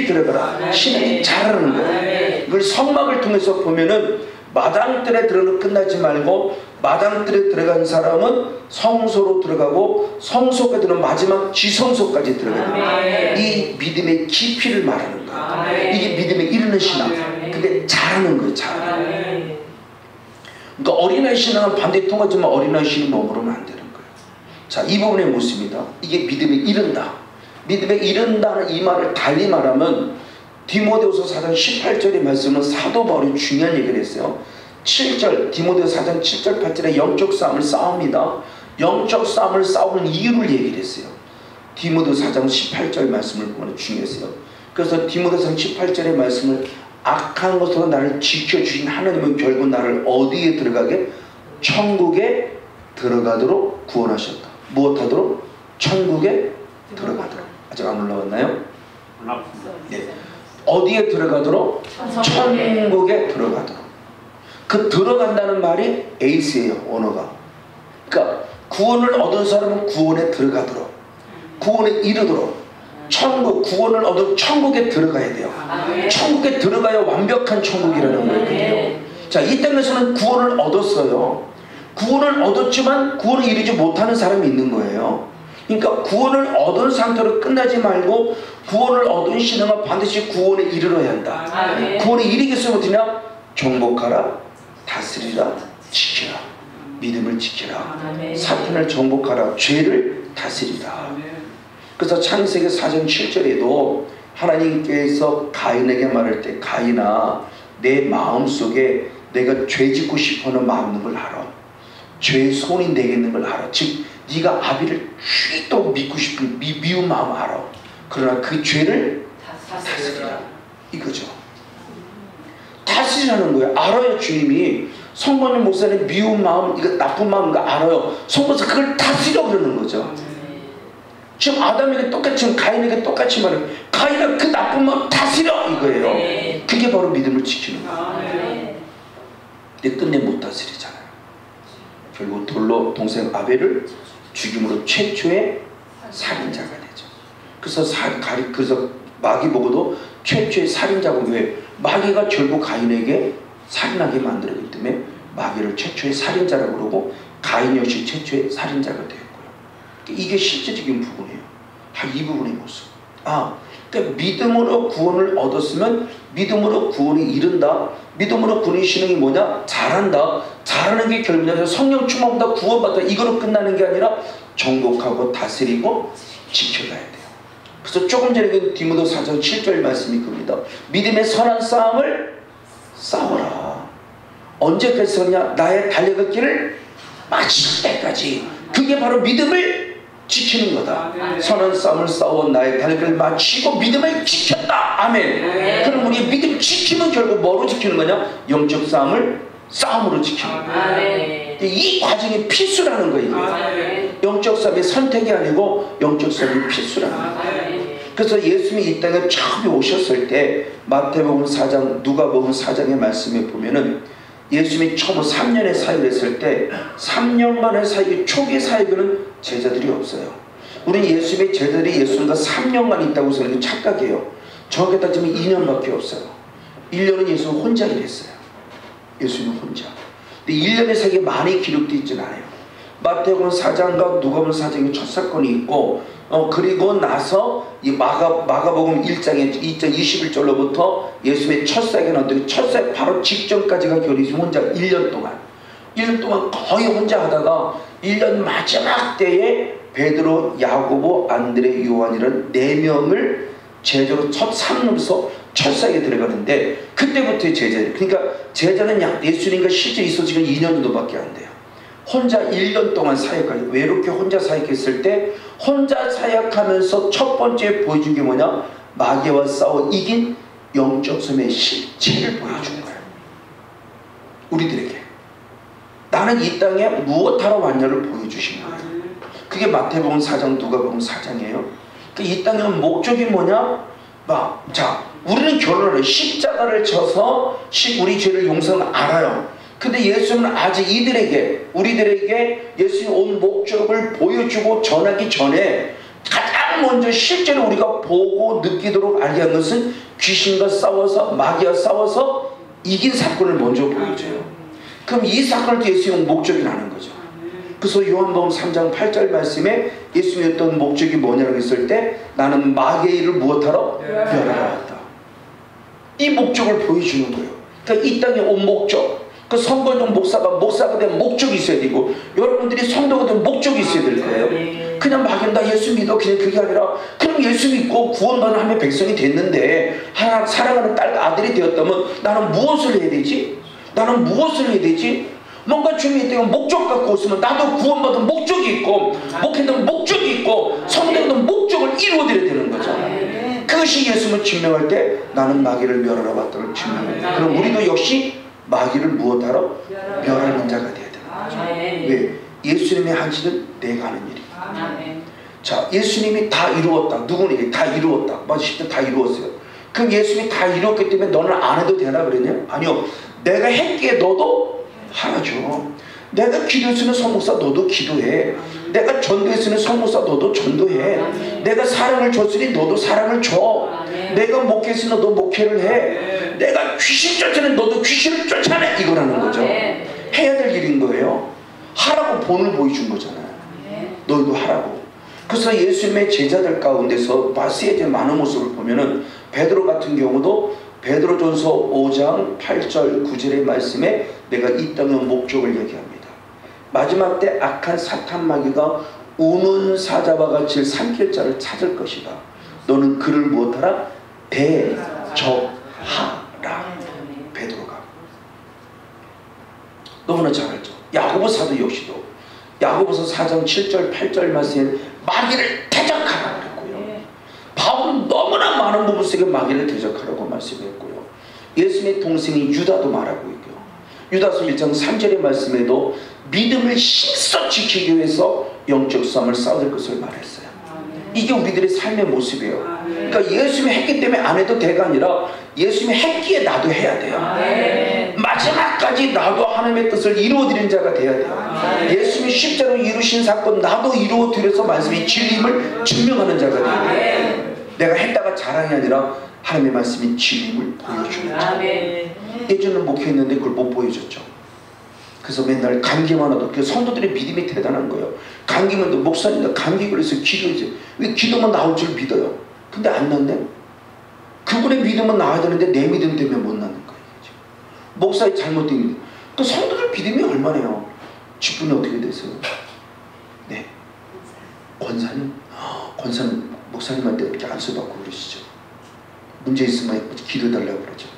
들어가라. 신앙이 자라는 거예요. 이걸 성막을 통해서 보면은 마당뜰에 들어는 끝나지 말고, 마당뜰에 들어간 사람은 성소로 들어가고, 성소까지 들어는 마지막 지성소까지 들어가요. 이 믿음의 깊이를 말하는 거예요. 이게 믿음에 이르는 신앙. 그게 자라는 거예요. 자라는 거예요. 그러니까 어린아이 신앙은 반대 통하지만 어린아이 신앙이 머무르면 안 되는 거예요. 자, 이 부분의 모습입니다. 이게 믿음에 이른다. 믿음에 이른다는 이 말을 달리 말하면 디모데후서 4장 18절의 말씀은 사도 바울이 중요한 얘기를 했어요. 7절, 디모데후서 4장 7절 8절에 영적 싸움을 싸웁니다. 영적 싸움을 싸우는 이유를 얘기를 했어요. 디모데후서 4장 18절 말씀을 보면 중요했어요. 그래서 디모데후서 18절의 말씀을 악한 것으로 나를 지켜주신 하나님은 결국 나를 어디에 들어가게? 천국에 들어가도록 구원하셨다. 무엇하도록? 천국에 들어가도록. 아직 안 올라왔나요? 네. 어디에 들어가도록? 천국에 들어가도록. 그 들어간다는 말이 에이스예요. 언어가. 그러니까 구원을 얻은 사람은 구원에 들어가도록, 구원에 이르도록, 천국, 구원을 얻은 천국에 들어가야 돼요. 천국에 들어가야 완벽한 천국이라는 거예요. 자, 이 땅에서는 구원을 얻었어요. 구원을 얻었지만 구원을 이루지 못하는 사람이 있는 거예요. 그러니까 구원을 얻은 상태로 끝나지 말고, 구원을 얻은 신앙은 반드시 구원에 이르러야 한다. 구원에 이르겠으면 어떠냐? 정복하라, 다스리라, 지키라. 믿음을 지키라. 사탄을 정복하라. 죄를 다스리라. 그래서 창세기 4장 7절에도 하나님께서 가인에게 말할 때, 가인아, 내 마음속에 내가 죄 짓고 싶어하는 마음 있는 걸 알아. 죄의 손이 내게 있는 걸 알아. 즉 네가 아비를 휘도 믿고 싶은 미운 마음 알아. 그러나 그 죄를 다스리라. 이거죠. 다스리라는 거예요. 알아요. 주님이 성모님 목사님 미운 마음, 이거 나쁜 마음 이거 알아요. 성모서 그걸 다스리라고 그러는 거죠. 지금 아담에게 똑같이, 지금 가인에게 똑같이 말해요. 가인아, 그 나쁜 마음 다스려, 이거예요. 그게 바로 믿음을 지키는 거예요. 근데 끝내 못 다스리잖아요. 결국 돌로 동생 아벨을 죽임으로 최초의 살인자가 되죠. 그래서 마귀 보고도 최초의 살인자고, 왜? 마귀가 결국 가인에게 살인하게 만들었기 때문에 마귀를 최초의 살인자라고 그러고, 가인 역시 최초의 살인자가 되었고요. 이게 실제적인 부분이에요. 이 부분의 모습. 그러니까 믿음으로 구원을 얻었으면 믿음으로 구원이 이른다. 믿음으로 구원의 신앙이 뭐냐? 잘한다. 잘하는 게 결국은 성령 충만보다 구원받다. 이거로 끝나는 게 아니라 정복하고 다스리고 지켜가야 돼요. 그래서 조금 전에 그 디모데후서 4장 7절 말씀이 그겁니다. 믿음의 선한 싸움을 싸워라. 언제까지 싸우냐? 나의 달려갈 길을 마칠 때까지. 그게 바로 믿음을 지키는 거다. 선한 싸움을 싸워 나의 달려갈 길을 마치고 믿음을 지켰다. 아멘. 그럼 우리 믿음 지키면 결국 뭐로 지키는 거냐? 영적 싸움으로 지키는 거예요. 이 과정이 필수라는 거예요. 영적 싸움이 선택이 아니고 영적 싸움이 필수라는 거예요. 그래서 예수님이 이 땅에 처음에 오셨을 때 마태복음 4장, 누가복음 4장의 말씀에 보면은 예수님이 처음 3년의 사역을 했을 때 3년 만에 초기 사역에는 제자들이 없어요. 우리는 예수님의 제자들이 예수님과 3년간 있다고 생각하는 착각이에요. 정확히 따지면 2년밖에 없어요. 1년은 예수님 혼자 일했어요. 예수님은 혼자. 근데 1년의 세계에 많이 기록되어 있지는 않아요. 마태복음 4장과 누가복음 4장에 첫 사건이 있고, 그리고 나서 이 마가복음 1장에 21절로부터 예수님의 첫 사역이 나왔는데, 첫 사역 바로 직전까지가 예수님 혼자 1년 동안 거의 혼자 하다가 1년 마지막 때에 베드로, 야고보, 안드레, 요한이라는 4명을 제자로 첫 삼으면서 첫 사역에 들어가는데, 그때부터의 제자예요. 그러니까 제자는 예수님과 실제 있어 지금 2년 정도밖에 안 돼요. 혼자 1년 동안 사역하고 외롭게 혼자 사역했을 때, 혼자 사역하면서 첫 번째 보여준 게 뭐냐? 마귀와 싸워 이긴 영적 섬의 실체를 보여준 거예요. 우리들에게 나는 이 땅에 무엇하러 왔냐를 보여주신 거예요. 그게 마태복음 4장, 누가복음 4장이에요. 이 땅의 목적이 뭐냐? 자, 우리는 결론을 십자가를 쳐서 우리 죄를 용서는 알아요. 근데 예수님은 아직 우리들에게 예수님 온 목적을 보여주고 전하기 전에 가장 먼저 실제로 우리가 보고 느끼도록 알게 한 것은 귀신과 싸워서, 마귀와 싸워서 이긴 사건을 먼저 보여줘요. 그럼 이 사건을 예수님의 목적이 나는 거죠. 그래서 요한복음 3장 8절 말씀에 예수님의 어떤 목적이 뭐냐고 했을 때, 나는 마귀의 일을 무엇하러? 멸하러 왔다. 이 목적을 보여주는 거예요. 그러니까 이 땅에 온 목적. 그 성건용 목사가 된 목적이 있어야 되고, 여러분들이 성도가 된 목적이 있어야 될 거예요. 그냥 막연히 나 예수 믿어, 그냥 그게 아니라, 그럼 예수 믿고 구원받는 하나님의 백성이 됐는데, 하나 사랑하는 딸, 아들이 되었다면 나는 무엇을 해야 되지? 뭔가 주님이 때문에 목적 갖고 있으면 나도 구원받은 목적이 있고, 목회는 목적이 있고, 성도는 목적을 이루어드려야 되는 거죠. 그것이 예수님을 증명할 때 나는 마귀를 멸하러 왔다를 증명해요. 그럼 우리도 역시 마귀를 무엇하러? 멸하는 자가 되어야 되는 거죠. 왜? 예수님의 한시는 내가 하는 일이에요. 자, 예수님이 다 이루었다. 누구는 다 이루었다. 맞아, 10대 다 이루었어요. 그럼 예수님이 다 이루었기 때문에 너는 안 해도 되나 그랬냐? 아니요. 내가 했기에 너도 하죠. 내가 기도했으면 성목사 너도 기도해. 내가 전도했으면 성목사 너도 전도해. 내가 사랑을 줬으니 너도 사랑을 줘. 내가 목회했으니 너도 목회를 해. 내가 귀신 쫓아내 너도 귀신을 쫓아내. 이거라는 거죠. 해야 될 일인 거예요. 하라고 본을 보여준 거잖아요. 너희도 하라고. 그래서 예수님의 제자들 가운데서 쓰여진 많은 모습을 보면은, 베드로 같은 경우도 베드로전서 5장 8절 9절의 말씀에 내가 이 땅의 목적을 얘기합니다. 마지막 때 악한 사탄 마귀가 우는 사자와 같이 삼킬 자를 찾을 것이다. 너는 그를 무엇하라? 대적하라. 베드로가 너무나 잘 알죠. 야고보 사도 역시도 야고보서 4장 7절 8절 말씀에 마귀를 대적하라 그랬고요. 바울은 너무나 많은 부분 속에 마귀를 대적하라고 말씀했고요. 예수님의 동생인 유다도 말하고 있고요. 유다서 1장 3절의 말씀에도 믿음을 힘써 지키기 위해서 영적 싸움을 싸울 것을 말했어요. 이게 우리들의 삶의 모습이에요. 그러니까 예수님이 했기 때문에 안 해도 돼가 아니라 예수님이 했기에 나도 해야 돼요. 마지막까지 나도 하나님의 뜻을 이루어드리는 자가 돼야 돼요. 예수님이 십자로 이루신 사건 나도 이루어드려서 말씀이 진리임을 증명하는 자가 돼요. 내가 했다가 자랑이 아니라 하나님의 말씀이 진리임을 보여주는 자. 예전에는 목회했는데 그걸 못 보여줬죠. 그래서 맨날 감기만 와도 그 성도들의 믿음이 대단한 거예요. 감기만 해도 목사님들 감기 걸려서 기도해줘요. 왜 기도만 나올 줄 믿어요. 근데 안 났네. 그분의 믿음은 나와야 되는데 내 믿음 때문에 못 낳는 거예요. 목사의 잘못된 믿음. 그 성도들 믿음이 얼마나요? 직분이 어떻게 되세요? 네. 권사님? 권사님 목사님한테 이렇게 안수받고 그러시죠. 문제 있으면 기도해달라고 그러죠.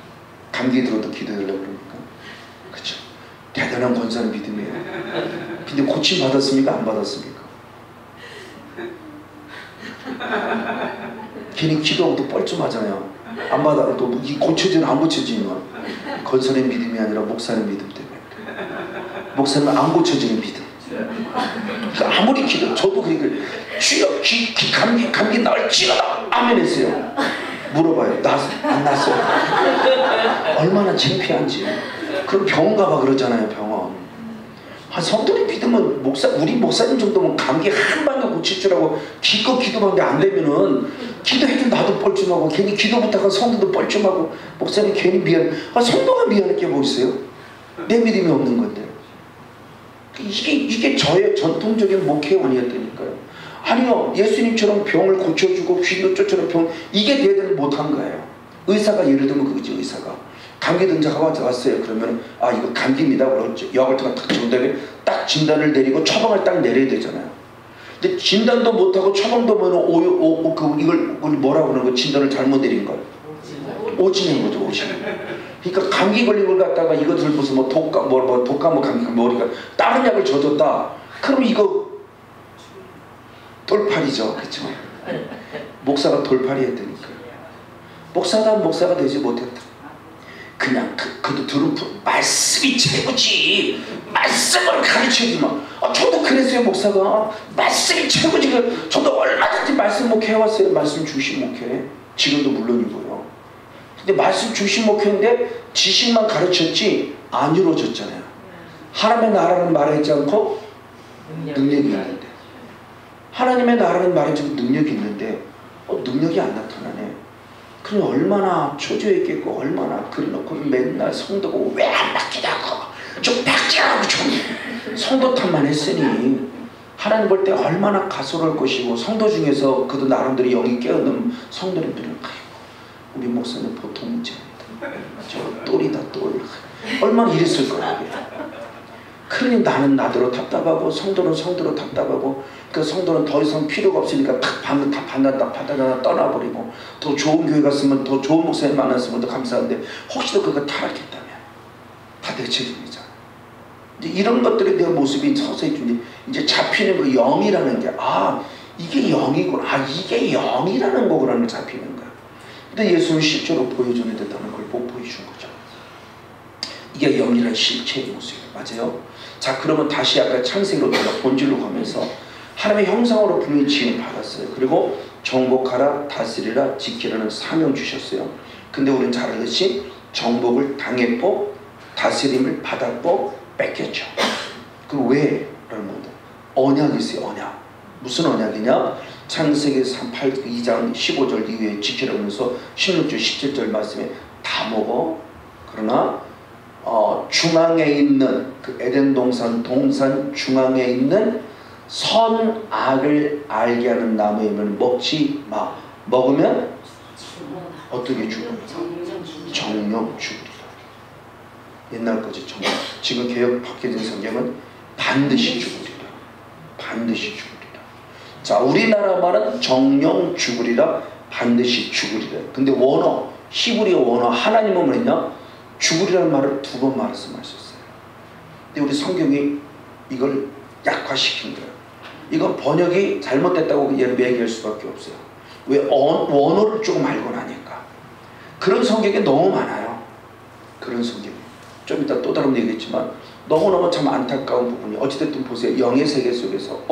감기 들어도 기도해달라고 그러니까. 그렇죠. 대단한 권사는 믿음이에요. 근데 고침 받았습니까? 안 받았습니까? 괜히 기도하고도 뻘쭘하잖아요. 안 받아도 고쳐지는 안 고쳐지면 권사의 믿음이 아니라 목사의 믿음 때문에. 목사는 안 고쳐지는 믿음. 그러니까 아무리 기도, 저도 그러니까 주여 감기 나을지어다 아멘 했어요. 물어봐요. 안 났어요. 얼마나 창피한지. 그럼 병원 가봐 그러잖아요. 병원. 성도를 믿으면 우리 목사님 정도면 감기 한 방에 고칠 줄 알고 기껏 기도하는데 안 되면은 기도해준 나도 뻘쭘하고 괜히 기도 부탁한 성도도 뻘쭘하고 목사님 괜히 미안. 성도가 미안할 게 뭐 있어요? 내 믿음이 없는 건데. 이게 저의 전통적인 목회원이었다니까요. 아니요, 예수님처럼 병을 고쳐주고 귀도 쫓아는 병, 이게 대단히 못한 거예요. 의사가 예를 들면 그거지. 의사가 감기 등자가 왔어요. 그러면 이거 감기입니다. 그렇죠. 약을 딱 준 다음에 딱 진단을 내리고 처방을 딱 내려야 되잖아요. 근데 진단도 못하고 처방도 뭐는 이걸 뭐라고 그러는 거, 진단을 잘못 내린 거예요. 오진인 거죠. 오진. 그러니까 감기 걸린 걸 갖다가 이거 들고서 독감 감기 머리가 다른 약을 줘줬다. 그럼 이거 돌팔이죠. 그렇죠? 목사가 돌팔이했다니까요. 목사가 되지 못했다. 그냥 그도 들은 말씀이 최고지. 말씀을 가르쳐주면 저도 그랬어요. 목사가 말씀이 최고지. 저도 얼마든지 말씀 목회해왔어요. 말씀 중심 목회. 지금도 물론이고요. 근데 말씀 중심 목회인데 지식만 가르쳤지 안 이루어졌잖아요. 하나님의 나라는 말하지 않고 능력이 있는데, 하나님의 나라는 말하지 않고 능력이 있는데 능력이 안 나타나네. 그럼 얼마나 초조했겠고, 얼마나 그래놓고 맨날 성도가 왜 안 바뀌냐고, 좀 바뀌라고 좀 성도 탓만 했으니 하나님 볼 때 얼마나 가소로울 것이고, 성도 중에서 그도 나름대로 영이 깨어있는 성도님들은 우리 목사님 보통 문제입니다. 저 똘이다 똘. 얼마나 이랬을 거야. 그러니 나는 나대로 답답하고 성도는 성도로 답답하고, 그 성도는 더 이상 필요가 없으니까 다 받아다 떠나버리고, 더 좋은 교회 갔으면, 더 좋은 목사님 만났으면 더 감사한데 혹시도 그거 타락했다면 다 내 책임이잖아. 이제 이런 것들에 대한 모습이 서서히 이제 잡히는 그 영이라는 게, 이게 영이구나, 이게 영이라는 거구나 잡히는 거야. 근데 예수는 실제로 보여줘야 된다는 걸 못 보여준 거죠. 이게 영이라는 실체의 모습이에요. 맞아요? 자, 그러면 다시 아까 창세기로 돌아 본질로 가면서 하나님의 형상으로 분명히 지음 받았어요. 그리고 정복하라, 다스리라, 지키라는 사명 주셨어요. 근데 우리는 잘 알듯이 정복을 당했고 다스림을 받았고 뺏겼죠. 그 왜? 라는 겁니다. 언약이 있어요. 언약. 무슨 언약이냐? 창세기 2장 15절 이후에 지키라고 하면서 16절 17절 말씀에 다 먹어. 그러나 중앙에 있는 그 에덴 동산 중앙에 있는 선악을 알게 하는 나무에는 먹지 마. 먹으면 어떻게 죽어요? 정령 죽으리라. 옛날 거지 정령. 지금 개역 바뀌어진 성경은 반드시 죽으리라. 반드시 죽으리라. 자, 우리나라 말은 정령 죽으리라, 반드시 죽으리라. 근데 원어, 히브리어 원어 하나님은 뭐랬냐? 죽으리라는 말을 2번 말씀하셨어요. 근데 우리 성경이 이걸 약화시킨 거예요. 이건 번역이 잘못됐다고 얘기할 수밖에 없어요. 왜? 원어를 조금 알고 나니까. 그런 성경이 너무 많아요. 그런 성경이. 좀 이따 또 다른 얘기겠지만 너무너무 참 안타까운 부분이, 어찌됐든 보세요. 영의 세계 속에서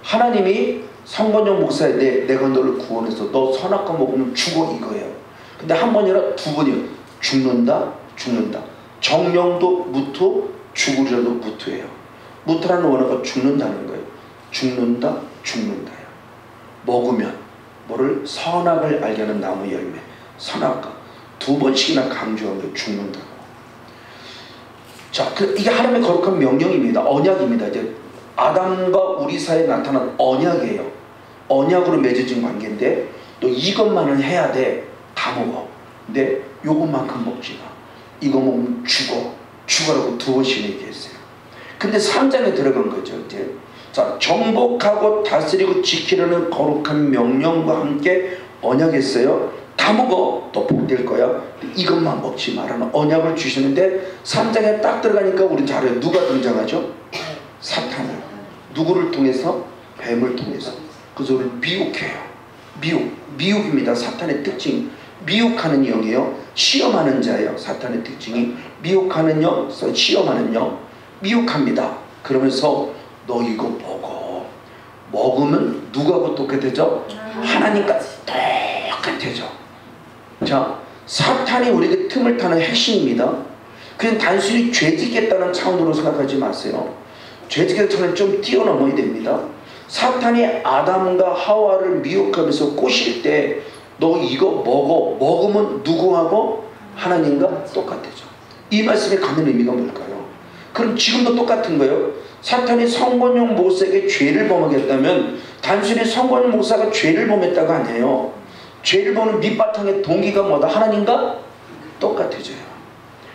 하나님이 성건영 목사에 내가 너를 구원해서 너 선악과 먹으면 죽어, 이거예요. 근데 한 번이 아니라 2번이에요. 죽는다, 죽는다. 정령도 무투, 죽으리라도 무투예요. 무투라는 원어가 죽는다는 거예요. 죽는다, 죽는다요. 먹으면 뭐를? 선악을 알게 하는 나무 열매. 선악과 2번씩이나 강조한 게 죽는다고. 자, 이게 하나님의 거룩한 명령입니다. 언약입니다. 이제 아담과 우리 사이에 나타난 언약이에요. 언약으로 맺어진 관계인데 너 이것만은 해야 돼. 다 먹어. 근데 요것만큼 먹지 마. 이거 먹으면 죽어라고 2번씩 얘기했어요. 근데 3장에 들어간 거죠. 이제 자, 정복하고 다스리고 지키려는 거룩한 명령과 함께 언약했어요. 다 먹어. 너 복될 거야. 이것만 먹지 말라는 언약을 주시는데 3장에 딱 들어가니까 우린 잘 알아요. 누가 등장하죠? 사탄을. 누구를 통해서? 뱀을 통해서. 그래서 우리를 미혹해요. 미혹입니다. 사탄의 특징. 미혹하는 영이에요. 시험하는 자예요. 사탄의 특징이 미혹하는 영, 시험하는 영. 미혹합니다. 그러면서 너 이거 먹어. 먹으면 누구하고 똑같아져? 하나님과 똑같아져. 자, 사탄이 우리에게 틈을 타는 핵심입니다. 그냥 단순히 죄짓겠다는 차원으로 생각하지 마세요. 죄책의 터널을 좀 뛰어넘어야 됩니다. 사탄이 아담과 하와를 미혹하면서 꼬실 때 너 이거 먹으면 누구하고? 하나님과 똑같아져. 이 말씀에 갖는 의미가 뭘까요? 그럼 지금도 똑같은 거예요. 사탄이 성권용 목사에게 죄를 범하겠다면 단순히 성권용 목사가 죄를 범했다가 아니에요. 죄를 범하는 밑바탕의 동기가 뭐다? 하나님과 똑같아져요.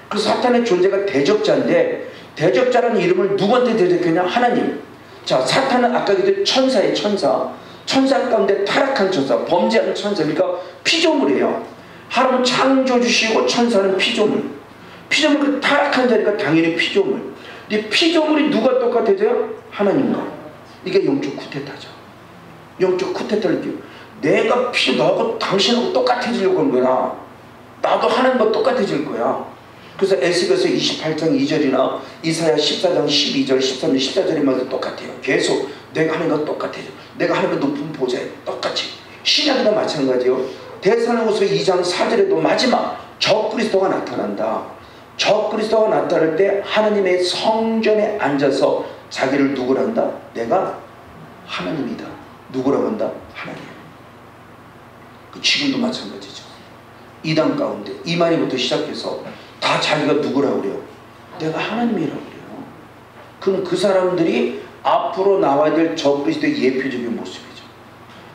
그래서 사탄의 존재가 대적자인데, 대적자라는 이름을 누구한테 대적했냐? 하나님. 자, 사탄은 아까 그때 천사의 천사. 천사 가운데 타락한 천사, 범죄하는 천사니까 피조물이에요. 하나님은 창조주시고 천사는 피조물. 피조물 그 타락한 자니까 당연히 피조물. 근데 피조물이 누가 똑같아져요? 하나님과. 이게 영적 쿠데타죠. 영적 쿠데타를 느끼고, 내가 너하고 당신하고 똑같아지려고 한 거야. 나도 하나님과 똑같아질 거야. 그래서 에스겔서 28장 2절이나 이사야 14장 12절, 13절, 14절의 말도 똑같아요. 계속 내가 하나님과 똑같아져. 내가 하나님의 높은 보좌에 똑같이. 신약도 마찬가지요. 데살로니가서 2장 4절에도 마지막 적그리스도가 나타난다. 적그리스도가 나타날 때 하나님의 성전에 앉아서 자기를 누구란다? 내가 하나님이다. 누구라고 한다? 하나님. 지금도 마찬가지죠. 이단 가운데 이만희부터 시작해서 다 자기가 누구라고 그래요? 내가 하나님이라고 그래요. 그럼 그 사람들이 앞으로 나와야 될 적그리스도의 예표적인 모습이죠.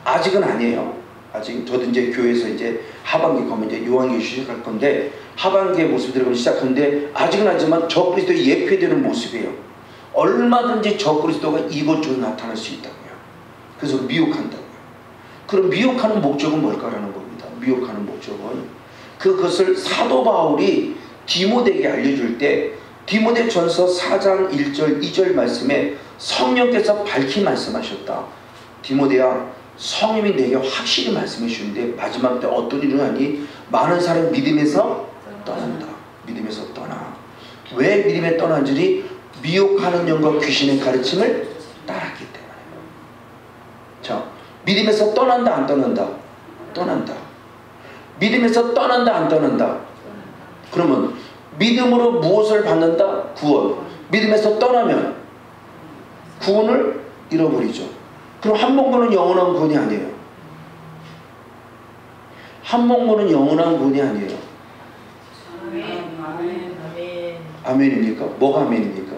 아직은 아니에요. 아직 저도 이제 교회에서 이제 하반기 가면 이제 요한계시록 시작할 건데, 하반기의 모습들을 시작하는데 아직은 아니지만 적그리스도의 예표되는 모습이에요. 얼마든지 적그리스도가 이곳저곳 나타날 수 있다고요. 그래서 미혹한다고요. 그럼 미혹하는 목적은 뭘까라는 겁니다. 미혹하는 목적은 그것을 사도 바울이 디모데에게 알려줄 때 디모데전서 4장 1절 2절 말씀에 성령께서 밝히 말씀하셨다. 디모데야, 성령이 내게 확실히 말씀해 주는데 마지막 때 어떤 일이 하니 많은 사람이 믿음에서 떠난다. 믿음에서 떠나. 왜 믿음에 떠난지? 미혹하는 영과 귀신의 가르침을 따랐기 때문에. 자, 믿음에서 떠난다 안 떠난다? 떠난다. 믿음에서 떠난다 안 떠난다? 그러면 믿음으로 무엇을 받는다? 구원. 믿음에서 떠나면 구원을 잃어버리죠. 그럼 한 번 보는 영원한 구원이 아니에요. 한 번 보는 영원한 구원이 아니에요. 아멘입니까? 뭐가 아멘입니까?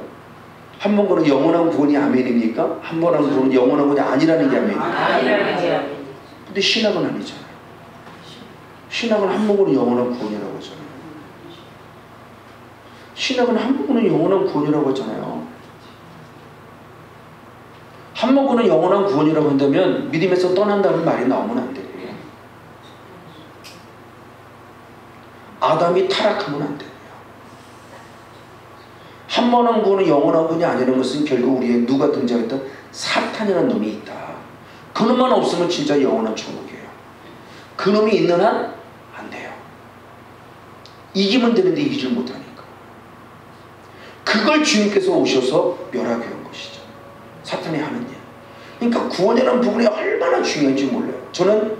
한 번 보는 영원한 구원이 아멘입니까? 한 번 하는 구원은 영원한 구원이 아니라는 게 아멘입니까? 근데 신학은 아니잖아요. 신학은 한 번 보는 영원한 구원이라고 하잖아요. 신학은 한 번 보는 영원한 구원이라고 하잖아요. 한 번 보는 영원한 구원이라고 한다면 믿음에서 떠난다는 말이 나오면 안 돼요. 아담이 타락하면 안 돼요. 한 번 한 구원은 영원한 구원이 아니라는 것은 결국 우리의 누가 등장했던 사탄이라는 놈이 있다. 그 놈만 없으면 진짜 영원한 천국이에요. 그 놈이 있는 한 안 돼요. 이기면 되는데 이기질 못하니까. 그걸 주님께서 오셔서 멸하게 한 것이죠. 사탄이 하는 일. 그러니까 구원이라는 부분이 얼마나 중요한지 몰라요. 저는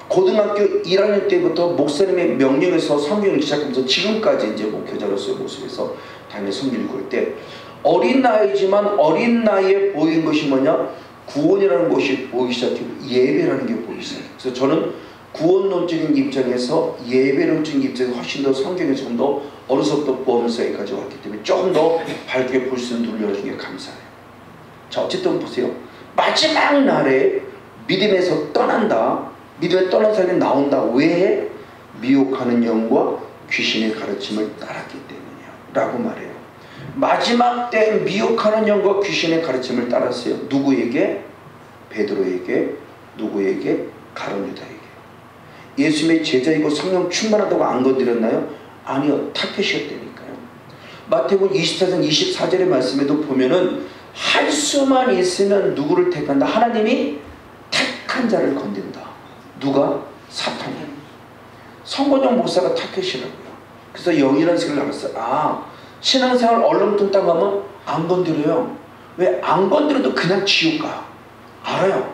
고등학교 1학년 때부터 목사님의 명령에서 성경을 시작하면서 지금까지 이제 목회자로서의 모습에서 당연히 성경 읽을 때 어린 나이지만 어린 나이에 보이는 것이 뭐냐? 구원이라는 것이 보이기 시작해요. 예배라는 게 보이기 시작해요. 그래서 저는 구원론적인 입장에서 예배론적인 입장에서 훨씬 더 성경에 조금 더 어려서부터 보면서 여기까지 왔기 때문에 조금 더 밝게 볼 수 있는 눈을 열어준 게 감사해요. 자, 어쨌든 보세요. 마지막 날에 믿음에서 떠난다. 믿음에 떠난 사람이 나온다. 왜? 미혹하는 영과 귀신의 가르침을 따랐기 때문이야 라고 말해요. 마지막 때 미혹하는 영과 귀신의 가르침을 따랐어요. 누구에게? 베드로에게. 누구에게? 가룟 유다에게. 예수님의 제자이고 성령 충만하다고 안 건드렸나요? 아니요. 타켓이었다니까요. 마태복음 24장 24절의 말씀에도 보면은 할 수만 있으면 누구를 택한다? 하나님이 택한 자를 건든다. 누가? 사탄이. 성권용 목사가 타켓이라고요. 그래서 영이라는 생각을 알았어요. 아, 신앙생활 얼렁뚱땅 하면 안 건드려요. 왜? 안 건드려도 그냥 지옥 가요. 알아요.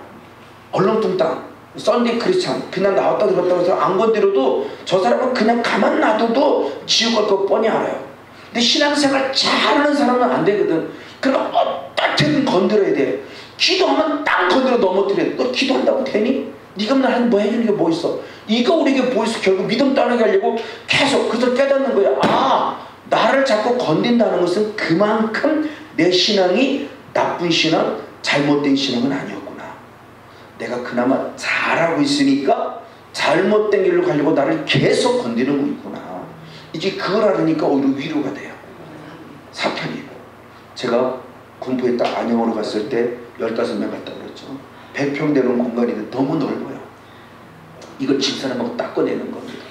얼렁뚱땅. 썬데이 크리스찬. 그냥 나왔다 들었다 해서 안 건드려도 저 사람은 그냥 가만 놔둬도 지옥 갈 거 뻔히 알아요. 근데 신앙생활 잘하는 사람은 안 되거든. 그러니까 어떻게든 건드려야 돼. 기도하면 딱 건드려 넘어뜨려. 너 기도한다고 되니? 네가 맨날 뭐 해주는 게 뭐 있어? 이거 우리에게 뭐 있어? 결국 믿음 따르게 하려고 계속 그래서 깨닫는 거야. 아, 나를 자꾸 건든다는 것은 그만큼 내 신앙이 나쁜 신앙, 잘못된 신앙은 아니었구나. 내가 그나마 잘하고 있으니까 잘못된 길로 가려고 나를 계속 건드리는 거 있구나. 이제 그걸 알으니까 오히려 위로가 돼요. 사탄이. 제가 군포에 딱 안영으로 갔을 때 15명 갔다 그랬죠. 100평 되는 공간인데 너무 넓어요. 이걸 집사람하고 닦아내는 겁니다.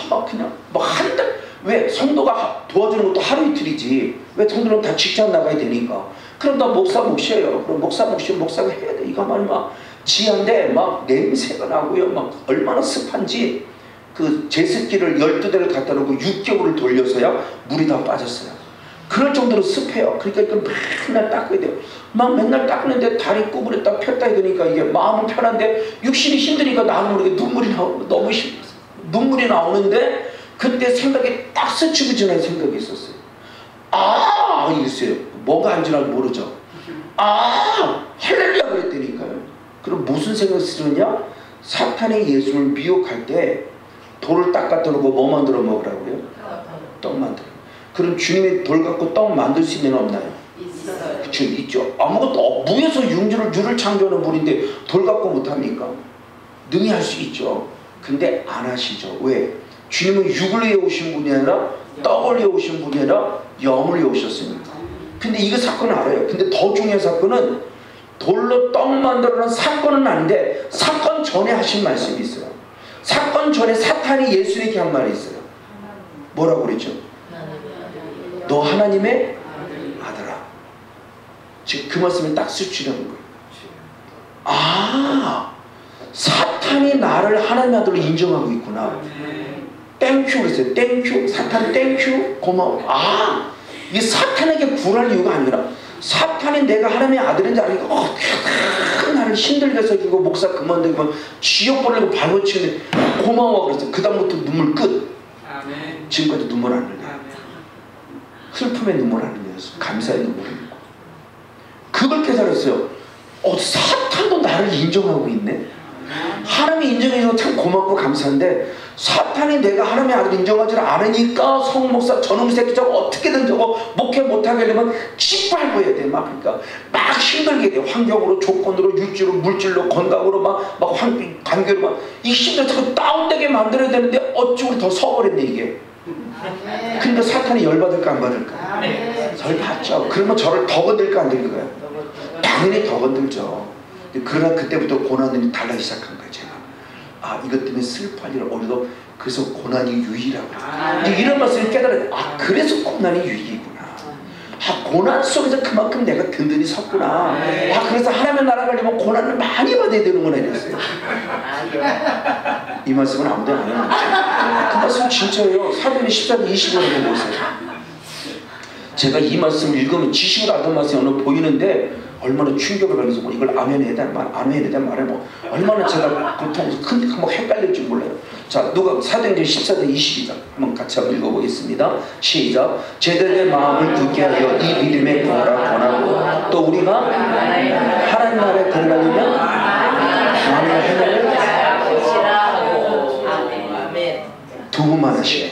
막 그냥 막 한 달, 왜 성도가 도와주는 것도 하루 이틀이지. 왜 성도는 다 직장 나가야 되니까. 그럼 나 목사 몫이에요. 그럼 목사 몫이면 목사가 해야 돼. 이거 막 지한데 막 냄새가 나고요. 막 얼마나 습한지 그 제습기를 12대를 갖다 놓고 6개월을 돌려서야 물이 다 빠졌어요. 그럴 정도로 습해요. 그러니까 이걸 맨날 닦아야 돼요. 막 맨날 닦는데 다리 구부렸다 폈다 해야 이게 마음은 편한데 육신이 힘드니까 나는 모르게 눈물이 나오고 너무 힘들었어요. 눈물이 나오는데 그때 생각이 딱 스치고 지나는 생각이 있었어요. 아! 이랬어요. 뭐가 안 지나도 모르죠. 아! 할렐루야 그랬다니까요. 그럼 무슨 생각이 들었냐? 사탄이 예수를 미혹할 때 돌을 딱 갖다 놓고 뭐 만들어 먹으라고요? 떡 만들어. 그럼 주님이 돌 갖고 떡 만들 수 있는 없나요? 있어요. 그쵸, 있죠. 아무것도 무에서 유를 창조하는 분인데 돌 갖고 못합니까? 능히 할 수 있죠. 근데 안 하시죠. 왜? 주님은 육을 위해 오신 분이 아니라 떡을 위해 오신 분이 아니라 영을 위해 오셨습니다. 근데 이거 사건을 알아요. 근데 더 중요한 사건은 돌로 떡 만들어는 사건은 아닌데 사건 전에 하신 말씀이 있어요. 사건 전에 사탄이 예수님께 한 말이 있어요. 뭐라고 그랬죠? 너 하나님의 아들아. 지금 그 말씀에 딱 스치려는 거예요. 아, 사탄이 나를 하나님의 아들로 인정하고 있구나. 땡큐 그랬어요. 땡큐. 사탄 땡큐. 고마워. 아, 이게 사탄에게 굴할 이유가 아니라 사탄이 내가 하나님의 아들인지 아니까 나를 힘들게 해서 이거 목사 그만두고 지옥 보내고 발로 치는데 고마워 그랬어요. 그 다음부터 눈물 끝. 지금까지 눈물 안 흘려요. 슬픔의 눈물 안 흘려요. 감사의 눈물 흘리고. 그걸 깨달았어요. 사탄도 나를 인정하고 있네. 하나님이 인정해줘서 참 고맙고 감사한데 사탄이 내가 하나님의 아들 인정하지 않으니까 성목사 저놈 새끼 저거 어떻게든 저거 목회 못하게 되면 짓밟고 해야 돼. 막 그러니까 막 힘들게 돼. 환경으로 조건으로 육지로 물질로 건강으로 막 관계로 막 이 힘들어서 다운되게 만들어야 되는데 어찌고 더 서버렸네 이게. 근데 사탄이 열받을까 안 받을까? 절 받죠. 그러면 저를 더 건들까 안 건들까요? 당연히 더 건들죠. 그러나 그때부터 고난이 달라지기 시작한 거예요. 제가 아, 이것 때문에 슬퍼할 일 오늘도 그래서 고난이 유익이라고 이제 이런 말씀을 깨달아요. 아, 그래서 고난이 유익이구나. 아, 고난 속에서 그만큼 내가 든든히 섰구나. 아, 그래서 하나님의 나라 가려면 고난을 많이 받아야 되는구나 이랬어요. 이 말씀은 아무도 안 해요. 그 말씀 진짜예요. 사도행전 14장 25절에 보세요. 제가 이 말씀을 읽으면 지식으로 알던 말씀이 오늘 보이는데 얼마나 충격을 받아서 뭐 이걸 아멘 해야 되는 말, 안 해야 되는 말에 뭐 얼마나 제가 고통해서 큰데 막 헷갈릴 줄 몰라요. 자, 누가 사도행전 14장 22절 한번 같이 한번 읽어보겠습니다. 시작. 제자들의 마음을 굳게 하여 이 믿음에 권하고 또 우리가 하나님 나라에 들어가려면 마음을 하나를 두 번만 하시네.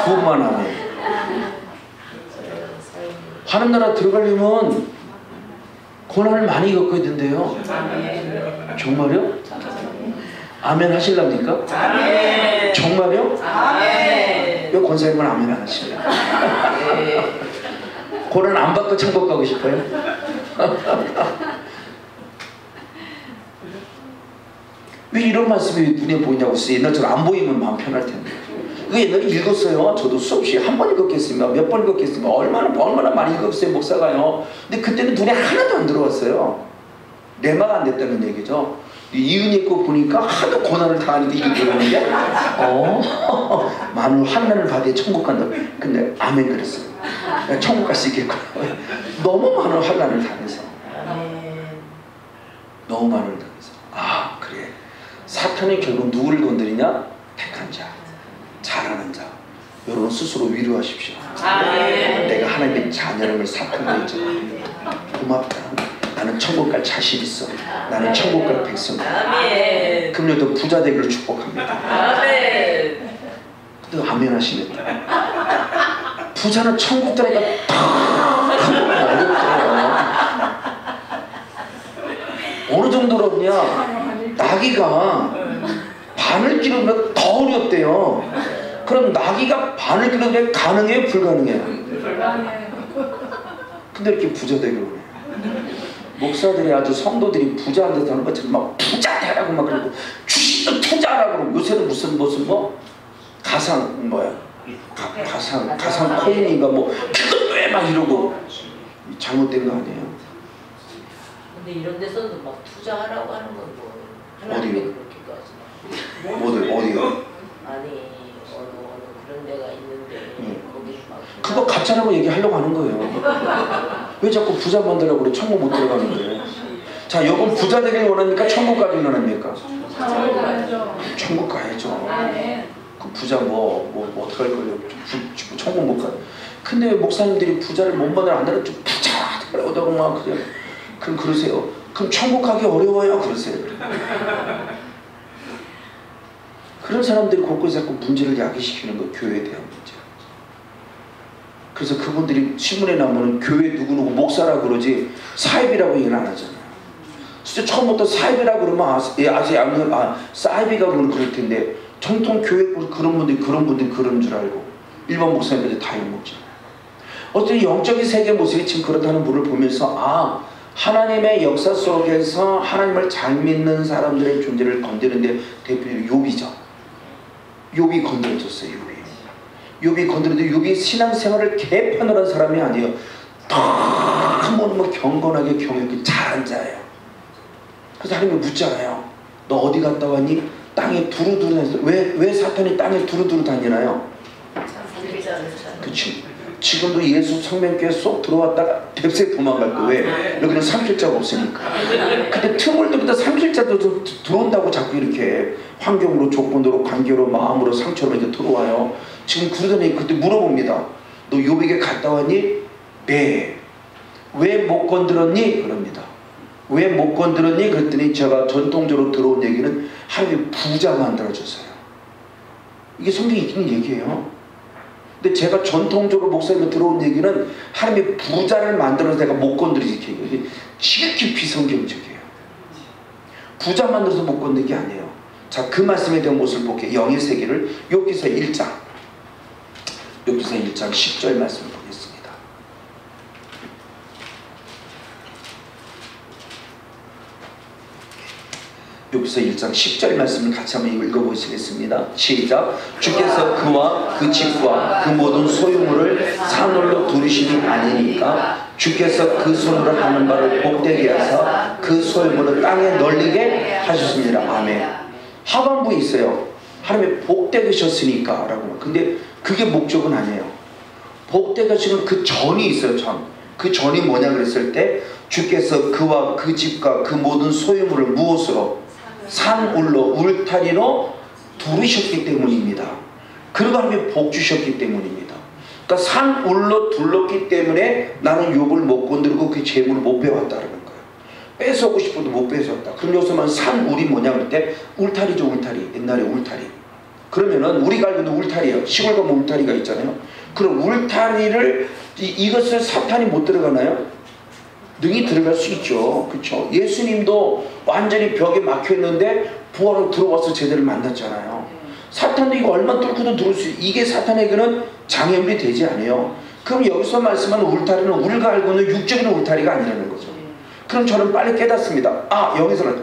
두 번만 하네. 하나님 나라 들어가려면 고난을 많이 겪어야 된대요. 정말요? 아멘 하실랍니까? 정말요? 왜 권사님은 아멘 안 하시나요? 고난 안 받고 천국 가고 싶어요? 왜 이런 말씀이 눈에 보이냐고 했어요. 옛날처럼 안 보이면 마음 편할 텐데. 그 옛날에 읽었어요. 저도 수없이 한 번 읽었겠습니까? 몇 번 읽었겠습니까? 얼마나 많이 읽었어요, 목사가요. 근데 그때는 눈에 하나도 안 들어왔어요. 내마가 안 됐다는 얘기죠. 이은혜 있고 보니까 하도 고난을 당하니까 이게 들어오는데 많은 환난을 받아 천국 간다. 근데 아멘 그랬어요. 천국 갈 수 있겠구나. 너무 많은 환난을 당해서. 너무 많은 당해서. 아, 그래. 사탄이 결국 누구를 건드리냐? 택한 자. 잘하는 자, 여러분 스스로 위로하십시오. 아멘. 내가 하나님의 자녀임을 사탄과 있잖아. 고맙다. 나는 천국 갈 자신 있어. 나는 천국 갈 백성이야. 아멘. 금요일도 부자 되기를 축복합니다. 아멘. 또 아멘 하시겠다. 부자는 천국 들어가 어느 정도로냐, 나귀가 바늘 기르면 더 어렵대요. 그럼 나귀가 바늘 기르는 게 가능해요? 불가능해요? 근데 이렇게 부자 되기로 해요. 목사들이 아주 성도들이 부자한테 하는 것처럼 막 부자 되라고 막 그러고 주식도 투자하라고 그러고, 요새는 무슨 뭐 가상 뭐야 가상 코인인가 뭐 그것도 왜 막 이러고 잘못된 거 아니에요? 근데 이런 데서도 막 투자하라고 하는 건 뭐 하나님이 그렇게까지 어디요? 아니 어느 그런 데가 있는데 거기 막 그거 가짜라고 얘기하려고 하는 거예요. 왜 자꾸 부자 만들라고 그래? 천국 못 들어가는데. 자, 여러분 부자 되길 원합니까? 천국 가길 원합니까? 천국 가야죠. 그 부자 뭐 어떡할 거예요? 천국 못 가. 근데 목사님들이 부자를 못 만들어 안 되는 좀 부자 되라고 막 그냥 그럼 그러세요. 그럼 천국 가기 어려워요. 그러세요. 그런 사람들이 곳곳에 자꾸 문제를 야기시키는 거, 교회에 대한 문제. 그래서 그분들이 신문에 나오면 교회 누구누구 목사라 그러지 사입이라고 얘기는 안 하잖아요. 진짜 처음부터 사입이라 그러면 사입이가 그럴 텐데, 정통 교회 그런 분들이 그런 줄 알고 일반 목사님들이 다 욕먹잖아요. 어떤 영적인 세계 모습이 지금 그렇다는 분을 보면서 하나님의 역사 속에서 하나님을 잘 믿는 사람들의 존재를 건드리는데 대표적으로 욥이죠. 욥이 건드려졌어요. 욥이 건드렸는데 욥이 신앙생활을 개판을 한 사람이 아니에요. 너무 경건하게 경외하게 잘한 자예요. 그래서 하나님이 묻잖아요. 너 어디 갔다 왔니? 땅에 두루두루 다녔어. 왜 사탄이 땅에 두루두루 다니나요? 그치. 지금도 예수 성명교회 쏙 들어왔다가 뱁새 도망갈 거. 왜? 여기는 삼킬자가 없으니까. 근데 틈을 들이다 삼킬자도 좀 들어온다고 자꾸 이렇게 환경으로, 조건으로, 관계로, 마음으로, 상처로 이렇게 들어와요. 지금 그러더니 그때 물어봅니다. 너 욥에게 갔다 왔니? 네. 왜 못 건드렸니? 그럽니다. 왜 못 건드렸니? 그랬더니 제가 전통적으로 들어온 얘기는 하나님이 부자 만들어줬어요. 이게 성경에 있는 얘기예요. 근데 제가 전통적으로 목사님이 들어온 얘기는 하나님이 부자를 만들어서 내가 못 건드리지. 이게 지극히 비성경적이에요. 부자 만들어서 못 건드린 게 아니에요. 자, 그 말씀에 대한 모습을 볼게요. 영의 세계를 욥기서 1장 10절 말씀을 보겠습니다. 욥기서 1장 10절 말씀을 같이 한번 읽어보시겠습니다. 시작. 주께서 그와 그 집과 그 모든 소유물을 산울로 두르심이 아니니까 주께서 그 손으로 하는 바를 복되게 하사 그 소유물을 땅에 널리게 하셨습니다. 아멘. 하반부에 있어요. 하나님이 복되게 하셨으니까 라고. 근데 그게 목적은 아니에요. 복되게 하시는 그 전이 있어요. 그 전이 뭐냐 그랬을 때 주께서 그와 그 집과 그 모든 소유물을 무엇으로? 산울로, 울타리로 두르셨기 때문입니다. 그리고 하나님이 복 주셨기 때문입니다. 그러니까 산울로 둘렀기 때문에 나는 욥을 못 건드리고 그 재물을 못 빼왔다는 거예요. 뺏어오고 싶어도 못 뺏었다. 그럼 여기서만 산울이 뭐냐 그럴 때 울타리죠. 울타리. 옛날에 울타리. 그러면은 우리가 알고 있는 울타리예요. 시골 가면 울타리가 있잖아요. 그럼 울타리를 이것을 사탄이 못 들어가나요? 능히 들어갈 수 있죠. 그렇죠. 예수님도 완전히 벽에 막혀있는데 부활로 들어와서 제자를 만났잖아요. 사탄도 이거 얼마 뚫고도 들어올 수 있어요. 이게 사탄에게는 장애물이 되지 않아요. 그럼 여기서 말씀하는 울타리는 우리가 알고 있는 육적인 울타리가 아니라는 거죠. 그럼 저는 빨리 깨닫습니다. 여기서는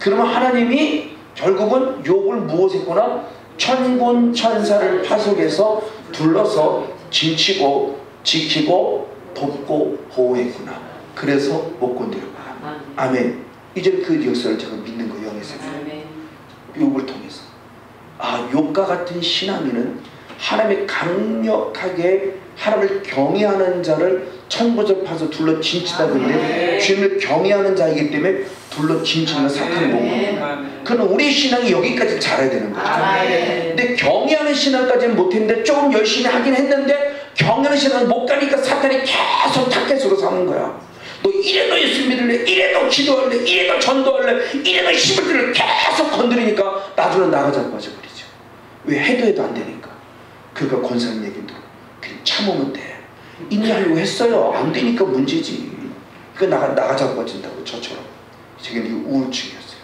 그러면 하나님이 결국은 욥을 무엇했구나? 천군 천사를 파속해서 둘러서 진치고 지키고 돕고 보호했구나. 그래서 못 건드렸구나. 아멘. 이제 그 역사를 제가 믿는 거예요. 영의 세계. 욥을 통해서. 욥과 같은 신앙인은 하나님의 강력하게 하나님을 경외하는 자를 천부적 파서 둘러 진치다 그런데 주님을 경외하는 자이기 때문에 둘러 진치는 사탄을 보고. 그럼 우리 신앙이 여기까지 자라야 되는 거죠. 근데 경외하는 신앙까지는 못했는데 조금 열심히 하긴 했는데 경외하는 신앙은 못 가니까 사탄이 계속 타겟으로 삼는 거야. 너 이래도 예수 믿을래, 이래도 기도할래, 이래도 전도할래, 이래도 힘을 들래, 계속 건드리니까 나중에 나가 자빠져버리죠. 왜? 해도 안 되니까. 그러니까 권사님 얘기 들어. 그냥 참으면 돼. 인내하려고 했어요. 안 되니까 문제지. 그러니까 나가 자빠진다고. 저처럼. 제게 이게 우울증이었어요.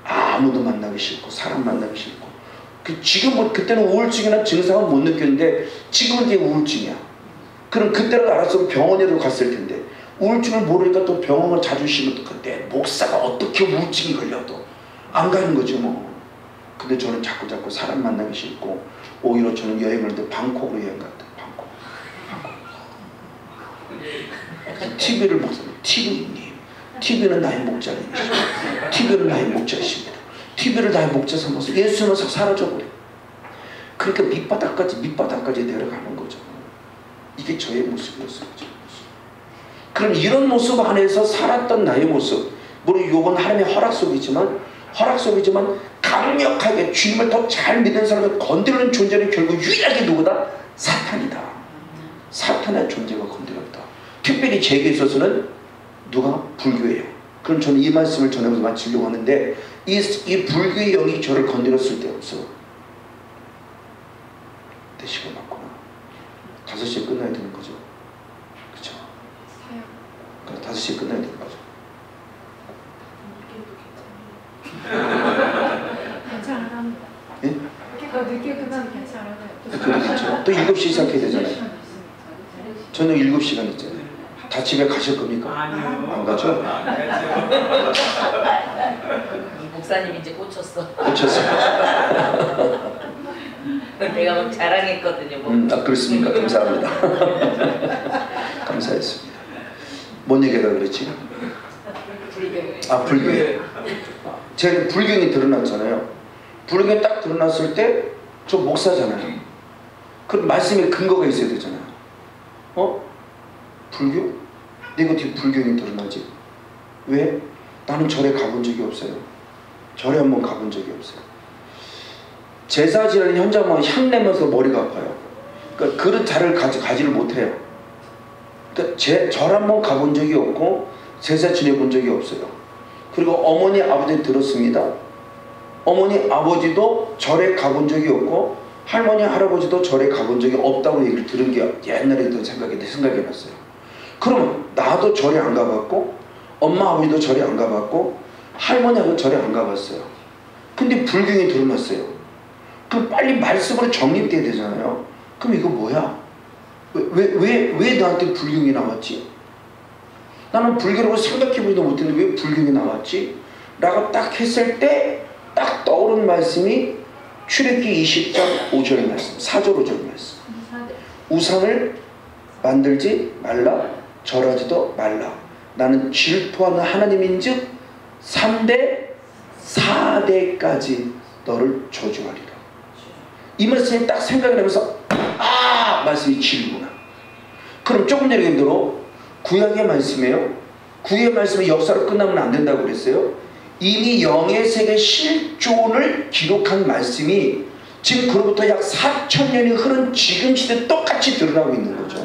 아무도 만나기 싫고 사람 만나기 싫고. 지금 그때는 우울증이나 증상은 못 느꼈는데 지금은 이게 우울증이야. 그럼 그때라도 알았으면 병원에도 갔을 텐데 우울증을 모르니까 또 병원을 자주 쉬면 그때 목사가 어떻게 우울증이 걸려도 안 가는 거죠 뭐. 근데 저는 자꾸 사람 만나기 싫고 오히려 저는 여행을 할 때 방콕으로 여행 갔다. 방콕. TV를 목사님, TV는 나의 목자입니다. TV는 나의 목자이십니다. TV를 나의 목자 삼아서 예수는 사라져버려. 그러니까 밑바닥까지 내려가는 거죠. 이게 저의 모습이었어요. 그럼 이런 모습 안에서 살았던 나의 모습, 물론 이건 하나님의 허락 속이지만 강력하게 주님을 더 잘 믿는 사람을 건드리는 존재는 결국 유일하게 누구다? 사탄이다. 사탄의 존재가 건드렸다. 특별히 제게 있어서는 누가? 불교예요. 그럼 저는 이 말씀을 전하면서 마치려고 하는데 이 불교의 영이 저를 건드렸을 때 없어. 내 시간 맞구나. 5시에 끝나야 되는 거죠. 그쵸? 5시에 끝나야 되는 거죠. 괜찮합니다. 예? 더 늦게 끝나면 괜찮아요. 그렇죠. 또 7시 시작해야 되잖아요. 저는 7시간 있잖아요. 다 집에 가실 겁니까? 아니요. 안 가죠? 목사님 이제 꽂혔어. 꽂혔어요. 내가 막 자랑했거든요. 뭐. 그렇습니까? 감사합니다. 감사했습니다. 뭔 얘기하려고 그랬지? 불교. 제 불경이 드러났잖아요. 불경이 딱 드러났을 때 저 목사잖아요. 그럼 말씀에 근거가 있어야 되잖아요. 불교? 내가 어떻게 불경이 드러나지? 왜? 나는 절에 가본 적이 없어요. 절에 한번 가본 적이 없어요. 제사 지내는 현장만 향 내면서 머리가 아파요. 그러니까 그릇 자를 가지를 못해요. 그러니까 절 한번 가본 적이 없고 제사 지내본 적이 없어요. 그리고 어머니 아버지 들었습니다. 어머니 아버지도 절에 가본 적이 없고 할머니 할아버지도 절에 가본 적이 없다고 얘기를 들은 게 옛날에 든 생각이 났어요. 그러면 나도 절에 안 가봤고 엄마 아버지도 절에 안 가봤고 할머니하고 절에 안 가봤어요. 근데 불경이 드러났어요. 그럼 빨리 말씀으로 정립돼야 되잖아요. 그럼 이거 뭐야? 왜 나한테 불경이 나왔지? 나는 불교라고 생각해보지도 못했는데 왜 불경이 나왔지? 라고 딱 했을 때 딱 떠오른 말씀이 출애굽기 20장 5절 말씀, 4절 5절 말씀. 우상을 만들지 말라, 절하지도 말라. 나는 질투하는 하나님인즉 3대 4대까지 너를 저주하리라. 이 말씀이 딱 생각을 하면서 말씀이 질구나. 그럼 조금 전에 얘기대로 구약의 말씀이에요. 구약의 말씀이 역사로 끝나면 안 된다고 그랬어요. 이미 영의 세계 실존을 기록한 말씀이 지금 그로부터 약 4,000년이 흐른 지금 시대 똑같이 드러나고 있는 거죠.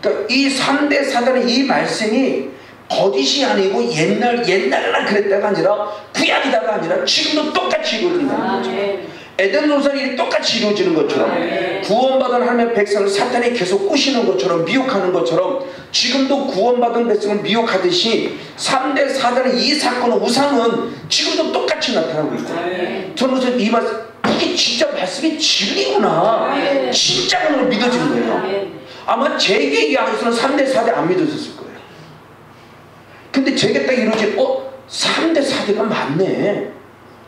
그러니까 이 3대 4대는 이 말씀이 거짓이 아니고 옛날에나 그랬다가 아니라 구약이다가 아니라 지금도 똑같이 이루어진다는 거죠. 에덴 동산이 똑같이 이루어지는 것처럼 구원받은 하나님의 백성을 사탄이 계속 꼬시는 것처럼 미혹하는 것처럼 지금도 구원받은 백성을 미혹하듯이 3대 4대는 이 사건의 우상은 지금도 똑같이 나타나고 있고 저는 그래서 이 말씀 이게 진짜 말씀이 진리구나 진짜구나 믿어지는 거예요. 아마 제게 이 안에서는 3대 4대 안 믿어졌을 거예요. 근데 제게 딱 이루어진 3대 4대가 맞네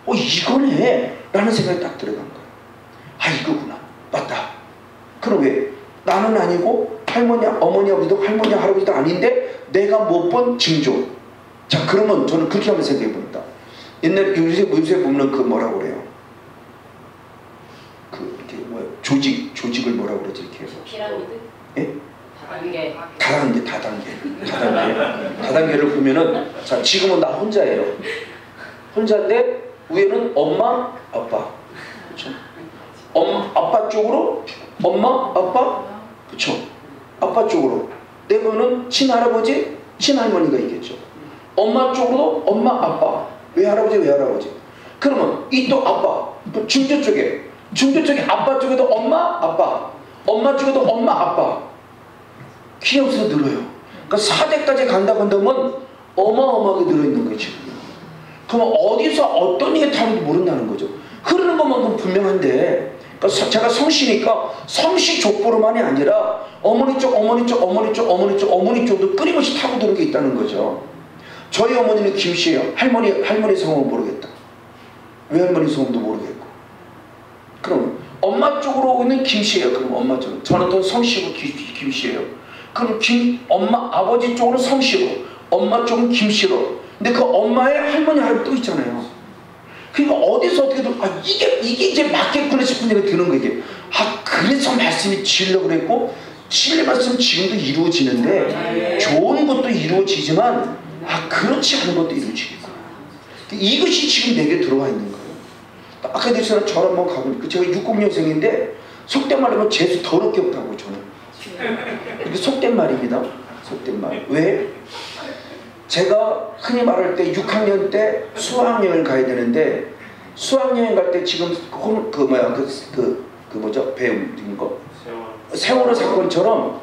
이거네 라는 생각이 딱 들어간 거예요. 이거구나 맞다. 그럼 왜? 나는 아니고 할머니 어머니 아버지도 할머니 할아버지도 아닌데 내가 못 본 징조. 자 그러면 저는 그렇게 한번 생각해 봅니다. 옛날에 요새 보면 그 뭐라고 그래요? 그 이렇게 조직을 뭐라고 그러지 이렇게 해서 피라미드? 예? 다단계를 보면은 자 지금은 나 혼자예요. 혼자인데 위에는 엄마 아빠 그렇죠? 아빠 쪽으로 엄마, 아빠, 그쵸? 아빠 쪽으로 내면은 친할아버지, 친할머니가 있겠죠. 엄마 쪽으로 엄마, 아빠, 외할아버지, 외할아버지. 그러면 이 또 아빠, 또 중조 쪽에 아빠 쪽에도 엄마, 아빠, 엄마 쪽에도 엄마, 아빠. 기억서 늘어요. 그러니까 4대까지 간다고 한다면 어마어마하게 늘어있는 거죠. 그러면 어디서 어떤 이게 다른지 모른다는 거죠. 흐르는 것만큼 분명한데, 그러니까 제가 성씨니까 성씨 족보로만이 아니라 어머니 쪽, 어머니 쪽, 어머니 쪽, 어머니 쪽, 어머니 쪽도 끊임없이 타고 도는 게 있다는 거죠. 저희 어머니는 김씨예요. 할머니 성함은 모르겠다. 외할머니 성함도 모르겠고. 그럼 엄마 쪽으로 있는 김씨예요. 그럼 엄마 쪽으로. 저는 또 성씨고 김씨예요. 그럼 엄마 아버지 쪽으로 성씨로, 엄마 쪽은 김씨로. 근데 그 엄마의 할머니 또 있잖아요. 그러니까 어디서 어떻게든 이게 이제 맞겠구나 싶은 생각이 드는 거예요. 이게. 그래서 말씀이 지으려고 그랬고 진리 말씀은 지금도 이루어지는데 좋은 것도 이루어지지만 그렇지 않은 것도 이루어지겠구나. 이것이 지금 내게 들어와 있는 거예요. 아까 전에 절 한번 가보니까 제가 60년생인데 속된 말로 하면 재수 더럽게 없다고 저는. 이게 속된 말입니다. 속된 말. 왜? 제가 흔히 말할 때 6학년 때 수학여행 가야 되는데 수학여행 갈 때 지금 배운 거 세월호 사건처럼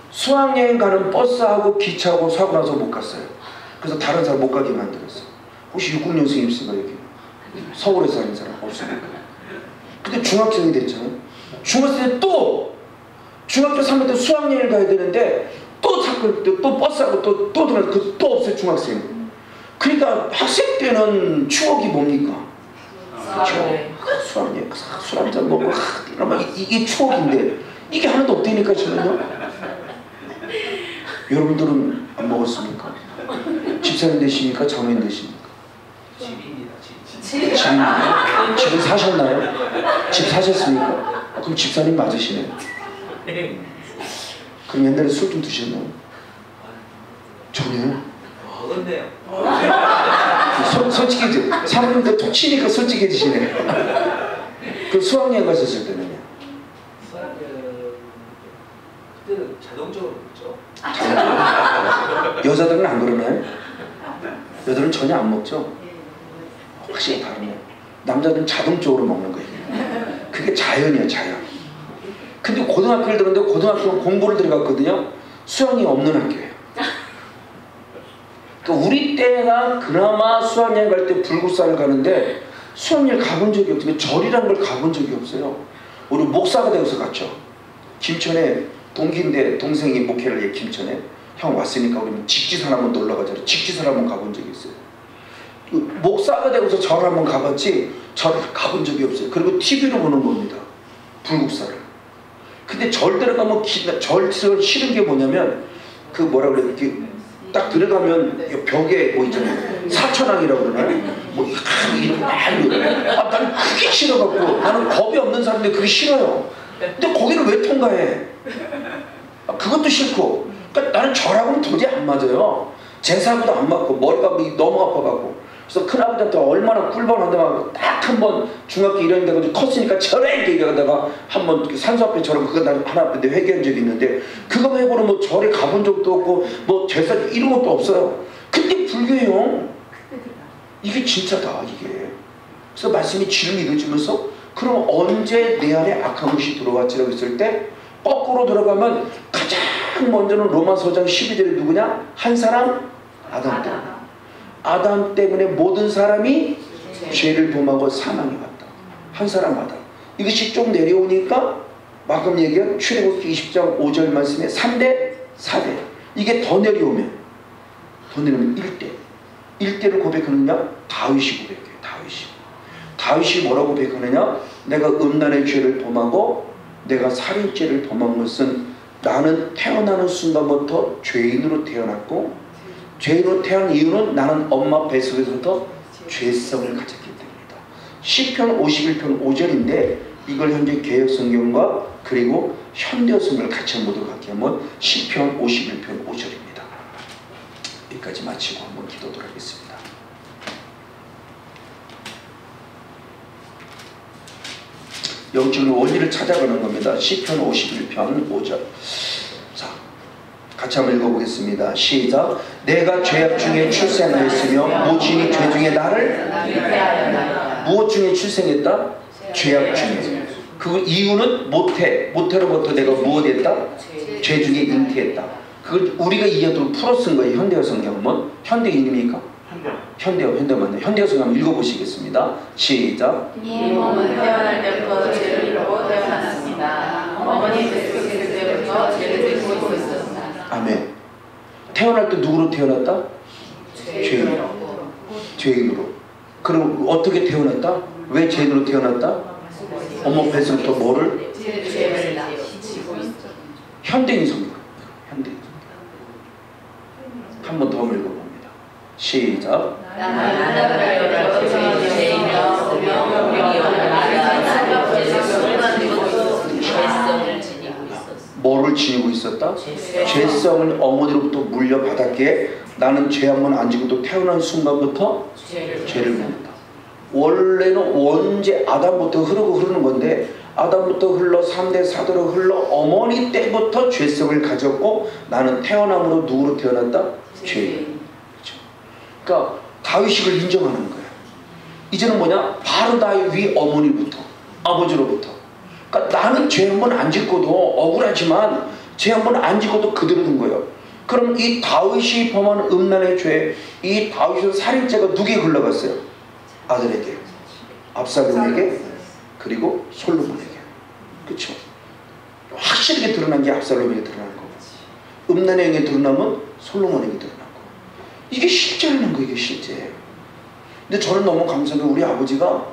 수학여행 가는 버스하고 기차하고 사고 나서 못 갔어요. 그래서 다른 사람 못 가게 만들었어요. 혹시 60년생 있습니까 여기? 서울에 사는 사람 없습니까? 근데 중학생이 됐잖아요. 중학생 때 또 중학교 3학년 때 수학여행을 가야 되는데 또 사건 또 버스하고 또 없어요 중학생. 그러니까 학생 때는 추억이 뭡니까? 수학여행 술 한잔 먹고 이러면 이게 추억인데 이게 하나도 없다니까 저는요. 여러분들은 안 먹었습니까? 집사님 되십니까? 장모님 되십니까? 집입니다. 집은 사셨나요? 집 사셨습니까? 그럼 집사님 맞으시네요. 그럼 옛날에 술 좀 드셨나요? 전혀요? 먹었네요. 솔직히 사모님들 톡 치니까 솔직해지시네. 그 수학여행 가셨을 때는요? 그때는 자동적으로 먹죠. 여자들은 안 그러나요? 여자들은 전혀 안 먹죠? 확실히 다르네요. 남자들은 자동적으로 먹는 거예요. 그게 자연이에요, 자연. 근데 고등학교를 들었는데 고등학교는 공부를 들어갔거든요. 수학이 없는 학교예요. 그러니까 우리 때가 그나마 수학여행 갈 때 불국사를 가는데 수학여행 가본 적이 없어요. 절이란 걸 가본 적이 없어요. 우리 목사가 되어서 갔죠. 김천에 동기인데 동생이 목회를 해. 김천에 형 왔으니까 우리 직지산 한번 놀러 가자. 직지산 한번 가본 적이 있어요. 목사가 되고서 절 한번 가봤지 절을 가본 적이 없어요. 그리고 TV로 보는 겁니다. 불국사를. 근데 절 들어가면 절 싫은 게 뭐냐면 그 뭐라 그래 이렇게 딱 들어가면 벽에 뭐 있잖아요. 사천왕이라고 그러나요? 뭐 이런 나는 그게 싫어갖고 나는 겁이 없는 사람인데 그게 싫어요. 근데 거기를 왜 통과해? 그것도 싫고. 그러니까 나는 절하고는 도저히 안 맞아요. 제사하고도 안 맞고 머리가 너무 아파갖고. 그래서 큰아버지한테 얼마나 꿀벌한다고 딱 한 번 중학교 1학년 돼가지고 컸으니까 절에 이렇게 얘기하다가 한번 산소 앞에 저런 그거 나 하나 앞에 회개한 적이 있는데 그거 말고는 뭐 절에 가본 적도 없고 뭐 제사 이런 것도 없어요. 근데 불교예요. 이게 진짜다 이게. 그래서 말씀이 지름 이루어지면서 그럼 언제 내 안에 악한 것이 들어왔지라고 했을 때 거꾸로 들어가면 가장 먼저는 로마서장 12절에 누구냐? 한 사람 아담 때문에. 아담 때문에 모든 사람이 죄를 범하고 사망에 왔다. 한 사람 아담. 이것이 좀 내려오니까 방금 얘기한 출애굽기 20장 5절 말씀에 3대 4대 이게 더 내려오면 1대 1대를 고백하느냐? 다윗이 고백해요. 다윗이 뭐라고 고백하느냐? 내가 음란의 죄를 범하고 내가 살인죄를 범한 것은 나는 태어나는 순간부터 죄인으로 태어났고 죄인으로 태어난 이유는 나는 엄마 뱃속에서부터 죄성을 가졌기 때문이다. 시편 51편 5절인데 이걸 현재 개역성경과 그리고 현대성을 같이 한번 갖게 하면 시편 51편 5절입니다. 여기까지 마치고 한번 기도하도록 하겠습니다. 영적인 원리를 찾아가는 겁니다. 시편 51편 5절. 자, 같이 한번 읽어보겠습니다. 시작. 내가 죄악 중에 출생하였으며 모친이 죄 중에 나를 무엇 중에 출생했다? 죄악 중에. 그 이유는 모태로부터 내가 무엇했다? 죄 중에 잉태했다. 그걸 우리가 이해도록 풀어 쓴 거예요. 현대어 성경은. 현대인입니까? 현대어 맞네. 현대어 성경 한번 읽어보시겠습니다. 시작. 이 몸은 태어날 때부터 죄를 이루고 태어났습니다. 어머니 뱃속에 때부터 죄를 짓고 있었습니다. 아멘. 태어날 때 누구로 태어났다? 죄인으로. 그럼 어떻게 태어났다? 왜 죄인으로 태어났다? 어머 뱃속부터 뭐를? 죄를 지고 있었죠. 현대인 성경. 현대인 성경. 한 번 더 읽어봅니다. 시작. 뭐를 지니고 있었다? 죄성을 어머니로부터 물려받았기에 나는 죄 한 번 안 지고도 태어난 순간부터 죄를 묻는다. 원래는 원죄 아담부터 흐르는 건데 아담부터 흘러 3대 4대로 흘러 어머니 때부터 죄성을 가졌고 나는 태어남으로 누구로 태어났다? 죄인. 그러니까 다윗을 인정하는 거예요. 이제는 뭐냐? 바로 다윗 위 어머니부터 아버지로부터. 그러니까 나는 죄 한 번 안 짓고도 억울하지만 죄 한 번 안 짓고도 그대로 둔 거예요. 그럼 이 다윗이 범한 음란의 죄, 이 다윗의 살인죄가 누구에게 흘러갔어요? 아들에게, 압살롬에게, 그리고 솔로몬에게. 그렇죠? 확실하게 드러난 게 압살롬에게 드러난 거고, 음란에게 드러나면 솔로몬에게 드러난 거고. 이게 실제라는 거, 이게 실제예요. 근데 저는 너무 감사한 게 우리 아버지가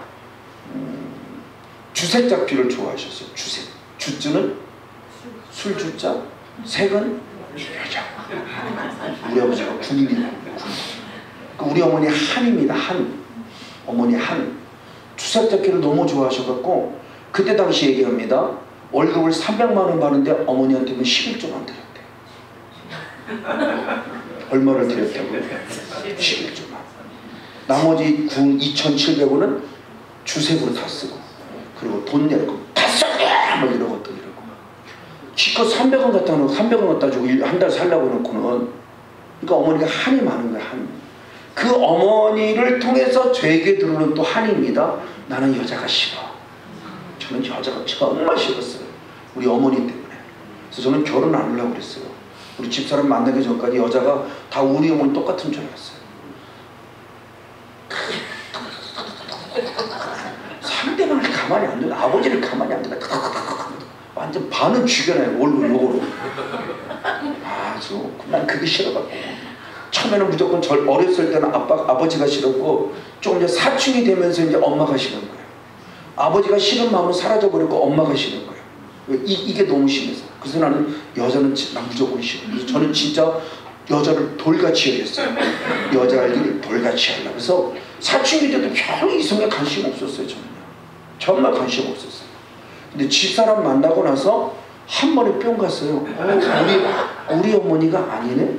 주색잡기를 좋아하셨어요. 주색. 주주는 술주자, 색은 여자. 우리 아버지가 군인이에요. 우리 어머니 한입니다. 한. 어머니 한. 주색잡기를 너무 좋아하셔갖고 그때 당시 얘기합니다. 월급을 300만 원 받는데 어머니한테는 11조만 드렸대. 얼마를 드렸다고요? 11조만. 나머지 2,700원은 주색으로 다 쓰고, 그리고 돈 내고 다 썼냐 뭐 이러고 또 이러고. 지껏 300원 갖다 놓고 300원 갖다 주고 한 달 살라고 놓고는. 그러니까 어머니가 한이 많은 거야. 한. 그 어머니를 통해서 죄에게 들어오는 또 한입니다. 나는 여자가 싫어. 저는 여자가 정말 싫었어요. 우리 어머니 때문에. 그래서 저는 결혼 안 하려고 그랬어요. 우리 집사람 만나기 전까지 여자가 다 우리 어머니 똑같은 줄 알았어요. 상대방을 가만히 안 두고 아버지를 가만히 안 두고 완전 반은 죽여놔요. 얼굴 요거로. 난 그게 싫어갖고 처음에는 무조건 어렸을 때는 아버지가 싫었고 조금 이제 사춘기 되면서 이제 엄마가 싫은 거예요. 아버지가 싫은 마음은 사라져버렸고 엄마가 싫은 거예요. 이게 너무 심해서. 그래서 나는 여자는 난 무조건 싫어. 그래서 저는 진짜 여자를 돌같이 여겼어요. 여자아이들을 돌같이 하려고. 그래서 사춘기 때도 별로 이성에 관심 없었어요. 저는요. 정말 관심 없었어요. 근데 집사람 만나고 나서 한 번에 뿅 갔어요. 우리 어머니가 아니네.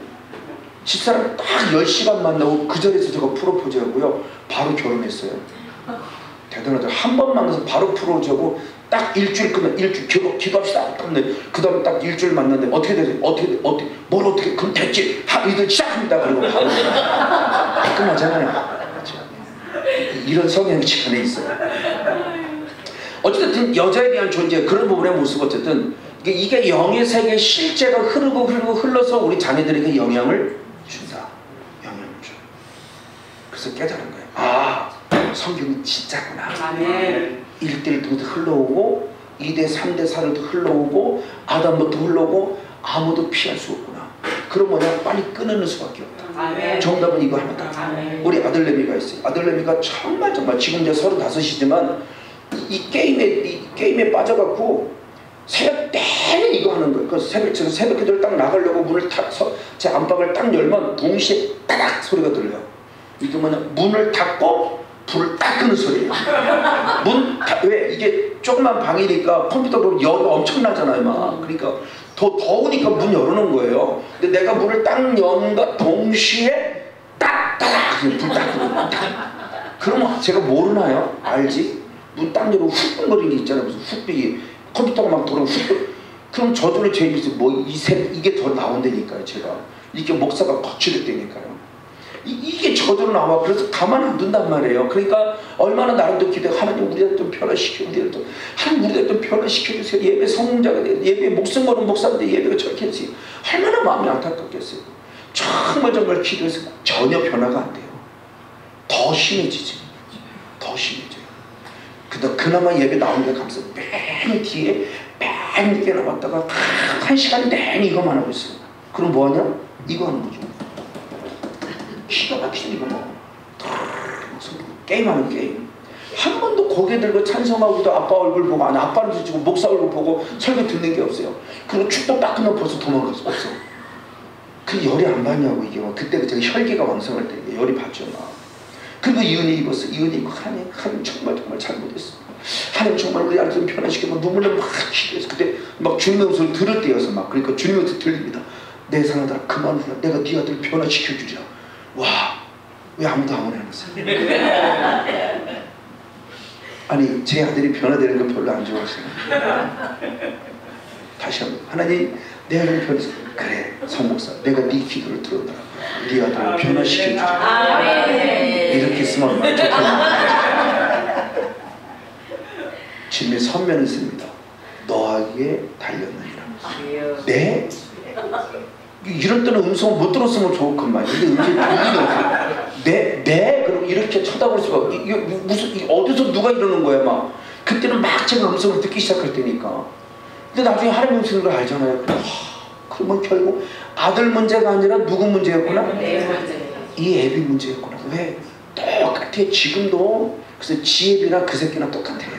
집사람 딱 10시간 만나고 그 자리에서 제가 프로포즈 하고요. 바로 결혼했어요. 대단하죠. 한 번 만나서 바로 프로포즈하고 딱 일주일 끝나. 일주일 기도합시다. 그 다음에 딱 일주일 만났는데 어떻게 되세요? 뭘 어떻게 그럼 됐지. 이들 시작합니다. 그리고 바로 깔끔하잖아요. 이런 성향치 안에 있어요. 어쨌든 여자에 대한 존재, 그런 부분의 모습, 어쨌든 이게 영의 세계 실제가 흘러서 우리 자녀들에게 영향을 준다. 영향을 줘. 그래서 깨달은 거예요. 아, 성경이 진짜구나. 아멘. 1대1 통해서 흘러오고 2대 3대 4로 흘러오고 아담부터 흘러오고 아무도 피할 수 없구나. 그럼 뭐냐? 빨리 끊는 수밖에 없다. 아멘. 정답은 이거 하나다. 아멘. 우리 아들내미가 있어요. 아들내미가 정말 지금 이제 35이지만 이 게임에 빠져갖고 새벽 내내 이거 하는 거예요. 그래서 새벽 기도를 딱 나가려고 문을 탁서 제 안방을 딱 열면 동시에 따닥 소리가 들려요. 이게 뭐냐? 문을 닫고 불을 딱 끄는 소리예요. 왜? 이게 조그만 방이니까 컴퓨터로 열이 엄청나잖아요. 막. 그러니까 더우니까 문 열어놓은 거예요. 근데 내가 문을 딱 연다 동시에 딱 불 딱 끄는 거예요. 그러면 제가 모르나요? 알지? 문 딱 열고 훅거리는 게 있잖아요. 무슨 훅비기 컴퓨터가 막 돌아오고 그럼 저절로 제 입에서 뭐 이게 더 나온다니까요. 제가 이게 목사가 거칠었다니까요. 이게 저절로 나와. 그래서 가만 안 둔단 말이에요. 그러니까 얼마나 나름대로 기도해. 하나님 우리를 좀 변화시켜. 하나님 우리를 좀 변화시켜주세요. 예배 성공자가 돼요. 예배 목숨 거는 목사인데 예배가 저렇게 했어요. 얼마나 마음이 안타깝겠어요. 정말 기도해서 전혀 변화가 안 돼요. 더 심해지죠. 더 심해져요. 근데 그나마 예배 나오는 게 감사. 맨 뒤에 맨 늦게 나왔다가 한 시간 내내 이거만 하고 있어요. 그럼 뭐하냐? 이거 하는 거죠. 기가 막히는 이거 뭐 게임하는 게임. 한 번도 고개 들고 찬송하고도 아빠 얼굴 보고 아니 아빠는 지금 목사 얼굴 보고 설교 듣는 게 없어요. 그리고 축도 딱 끝나면 벌써 도망갔어. 없어. 그 열이 안 받냐고. 이게 막 그때 제가 혈기가 왕성할 때 열이 받죠. 막. 그리고 이 은혜 입었어. 이 은혜 입고 하나님 정말 잘못했어. 하나님 정말 우리 아들 좀 변화시키면 눈물을 막 기도해서 그때 막 주님의 음성을 들을 때여서 막 그러니까 주님의 음성 들립니다. 내 사랑하다 그만 울어. 내가 네 아들 변화시켜주자. 와, 왜 아무도 아무나 안 했어요? 아니 제 아들이 변화되는 거 별로 안 좋아하시네. 다시 한번 하나님 내 아들 변화시켜. 그래 성목사 내가 네 기도를 들었다. 네 아들을 변화시켜주자. 이렇게 쓰면 얼마나 좋겠나. 주님의 선면을 씁니다. 너에게 달렸느니라. 네? 이럴 때는 음성 못 들었으면 좋겠만. 근데 음성이 들리는 없어요. 네? 그럼 이렇게 쳐다볼 수가. 이게 무슨 어디서 누가 이러는 거야 막. 그때는 막 제가 음성을 듣기 시작할 때니까. 근데 나중에 하나님 음성인 걸 알잖아요. 그러면 결국 아들 문제가 아니라 누구 문제였구나? 이 애비 문제였구나. 왜? 똑같아. 지금도. 그래서 지혜비나 그 새끼나 똑같아요.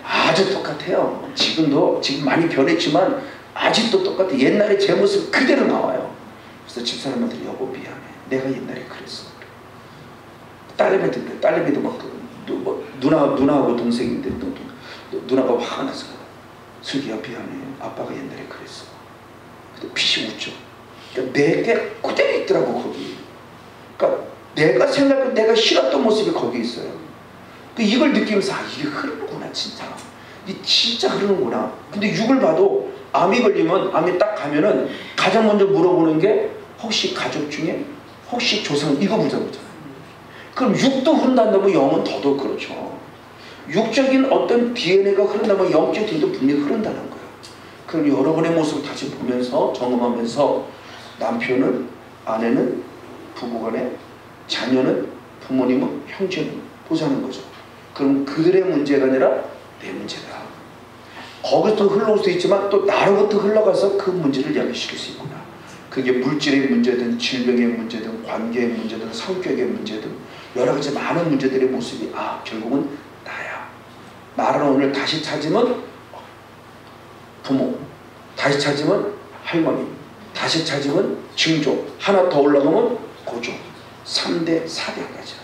아주 똑같아요. 지금 많이 변했지만 아직도 똑같아. 옛날에 제 모습 그대로 나와요. 그래서 집사람한테 여보 미안해. 내가 옛날에 그랬어. 딸내미도 막 누나하고 동생인데 누나가 화가 나서 슬기야 미안해. 아빠가 옛날에 그랬어. 근데 빛이 웃죠. 그러니까 내게 그대로 있더라고 거기. 그러니까 내가 싫었던 모습이 거기 있어요. 이걸 느끼면서 이게 흐르는구나 진짜. 이게 진짜 흐르는구나. 근데 육을 봐도 암이 걸리면 암이 딱 가면은 가장 먼저 물어보는 게 혹시 가족 중에 혹시 조상 이거 물어보잖아요. 그럼 육도 흐른다면 영은 더더욱 그렇죠. 육적인 어떤 DNA가 흐른다면 영적 DNA도 분명히 흐른다는 거예요. 그럼 여러분의 모습을 다시 보면서 점검하면서 남편은 아내는 부부간에 자녀는 부모님은 형제는 보자는 거죠. 그럼 그들의 문제가 아니라 내 문제다. 거기서 흘러올 수 있지만 또 나로부터 흘러가서 그 문제를 야기시킬 수 있구나. 그게 물질의 문제든 질병의 문제든 관계의 문제든 성격의 문제든 여러 가지 많은 문제들의 모습이 결국은 나야. 나를 오늘 다시 찾으면 부모, 다시 찾으면 할머니, 다시 찾으면 증조, 하나 더 올라가면 고조, 3대, 4대까지.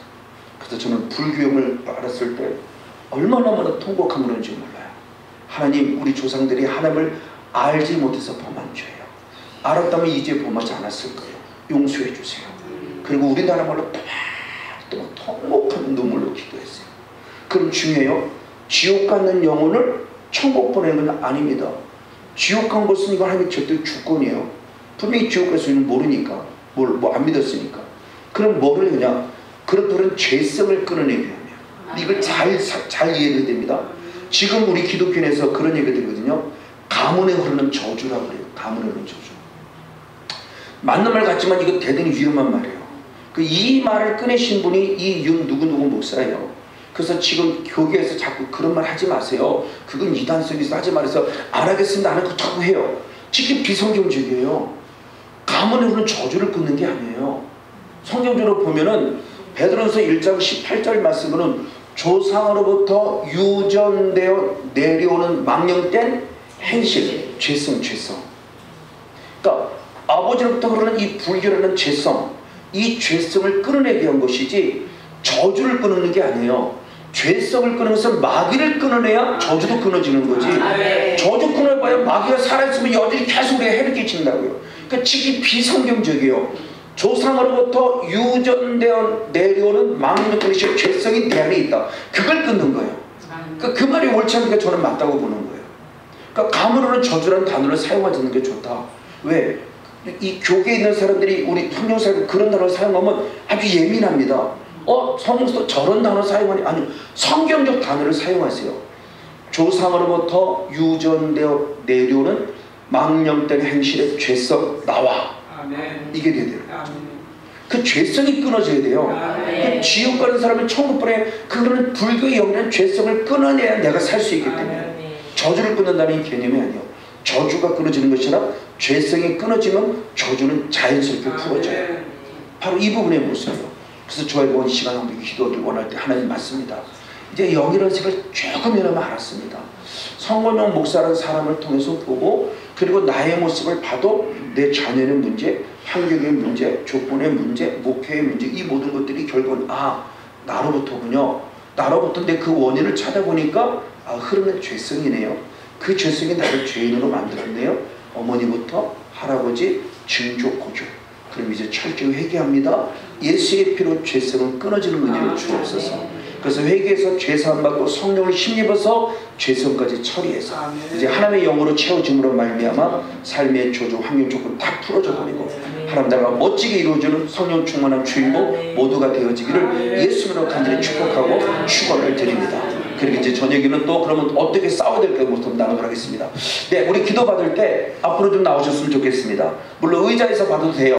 그래서 저는 불교형을 알았을 때 얼마나 통곡한 그런지 몰라요. 하나님 우리 조상들이 하나님을 알지 못해서 범한 죄예요. 알았다면 이제 범하지 않았을 거예요. 용서해 주세요. 그리고 우리나라말로 또 통곡하는 눈물로 기도했어요. 그럼 중요해요. 지옥 가는 영혼을 천국 보내는 건 아닙니다. 지옥 간 것은 이거 하나님 절대 주권이에요. 분명히 지옥 갈 수는 모르니까 뭐 안 믿었으니까. 그럼 뭐를 그냥 그런 죄성을 끊어내기 위함이에요. 이걸 잘 이해해야 됩니다. 지금 우리 기독교에서 그런 얘기 들거든요. 가문에 흐르는 저주라고 그래요. 가문에 흐르는 저주. 맞는 말 같지만 이거 대단히 위험한 말이에요. 이 말을 꺼내신 분이 이 누구누구 목사예요. 그래서 지금 교계에서 자꾸 그런 말 하지 마세요. 그건 이단성이 있어 하지 말아서 안 하겠습니다. 안 하고 자꾸 해요. 지금 비성경적이에요. 가문에 흐르는 저주를 끊는 게 아니에요. 성경적으로 보면은 베드로전서 1장 18절 말씀은 조상으로부터 유전되어 내려오는 망령된 행실, 죄성. 그러니까 아버지로부터 흐르는 이 불교라는 죄성, 이 죄성을 끊어내기 위한 것이지 저주를 끊는 게 아니에요. 죄성을 끊는 것은 마귀를 끊어내야 저주도 끊어지는 거지. 저주 끊어봐야 마귀가 살아있으면 여전히 계속 우리가 해를 끼친다고요. 그러니까 지금 비성경적이에요. 조상으로부터 유전되어 내려오는 망령된 죄성이 내 안에 있다. 그걸 끊는 거예요. 그러니까 그 말이 옳지 않으니까 저는 맞다고 보는 거예요. 그러니까 감으로는 저주라는 단어를 사용하지 않는 게 좋다. 왜? 이 교계에 있는 사람들이 우리 형용사를 그런 단어를 사용하면 아주 예민합니다. 성경에서 저런 단어 사용하니? 아니요. 성경적 단어를 사용하세요. 조상으로부터 유전되어 내려오는 망령된 행실의 죄성 나와. 이게 돼야 돼요. 그 죄성이 끊어져야 돼요. 그 지옥 가는 사람은 천국불에 그거는 불교의 영리한 죄성을 끊어내야 내가 살 수 있기 때문에 저주를 끊는다는 개념이 아니에요. 저주가 끊어지는 것이 아니라 죄성이 끊어지면 저주는 자연스럽게 풀어져요. 바로 이 부분의 모습이에요. 그래서 저희가 이 시간 한번 기도를 원할 때 하나님 맞습니다. 이제 영이라는 색을 조금이나마 알았습니다. 성건영 목사라는 사람을 통해서 보고 그리고 나의 모습을 봐도 내 자녀의 문제, 환경의 문제, 조건의 문제, 목회의 문제 이 모든 것들이 결국은 나로부터군요. 나로부터인데 그 원인을 찾아보니까 흐르는 죄성이네요. 그 죄성이 나를 죄인으로 만들었네요. 어머니부터 할아버지, 증조, 고조. 그럼 이제 철저히 회개합니다. 예수의 피로 죄성은 끊어지는 은혜를 주옵소서. 그래서 회개해서 죄사함 받고 성령을 힘입어서 죄성까지 처리해서 이제 하나님의 영으로 채워짐으로 말미암아 삶의 조조, 환경 조건 다 풀어져 버리고 하나님 나라가 멋지게 이루어지는 성령 충만한 주인공 모두가 되어지기를 예수님으로 간절히 축복하고 축원을 드립니다. 그리고 이제 저녁에는 또 그러면 어떻게 싸워야 될까 모습 나누도록 하겠습니다. 네, 우리 기도 받을 때 앞으로 좀 나오셨으면 좋겠습니다. 물론 의자에서 받아도 돼요.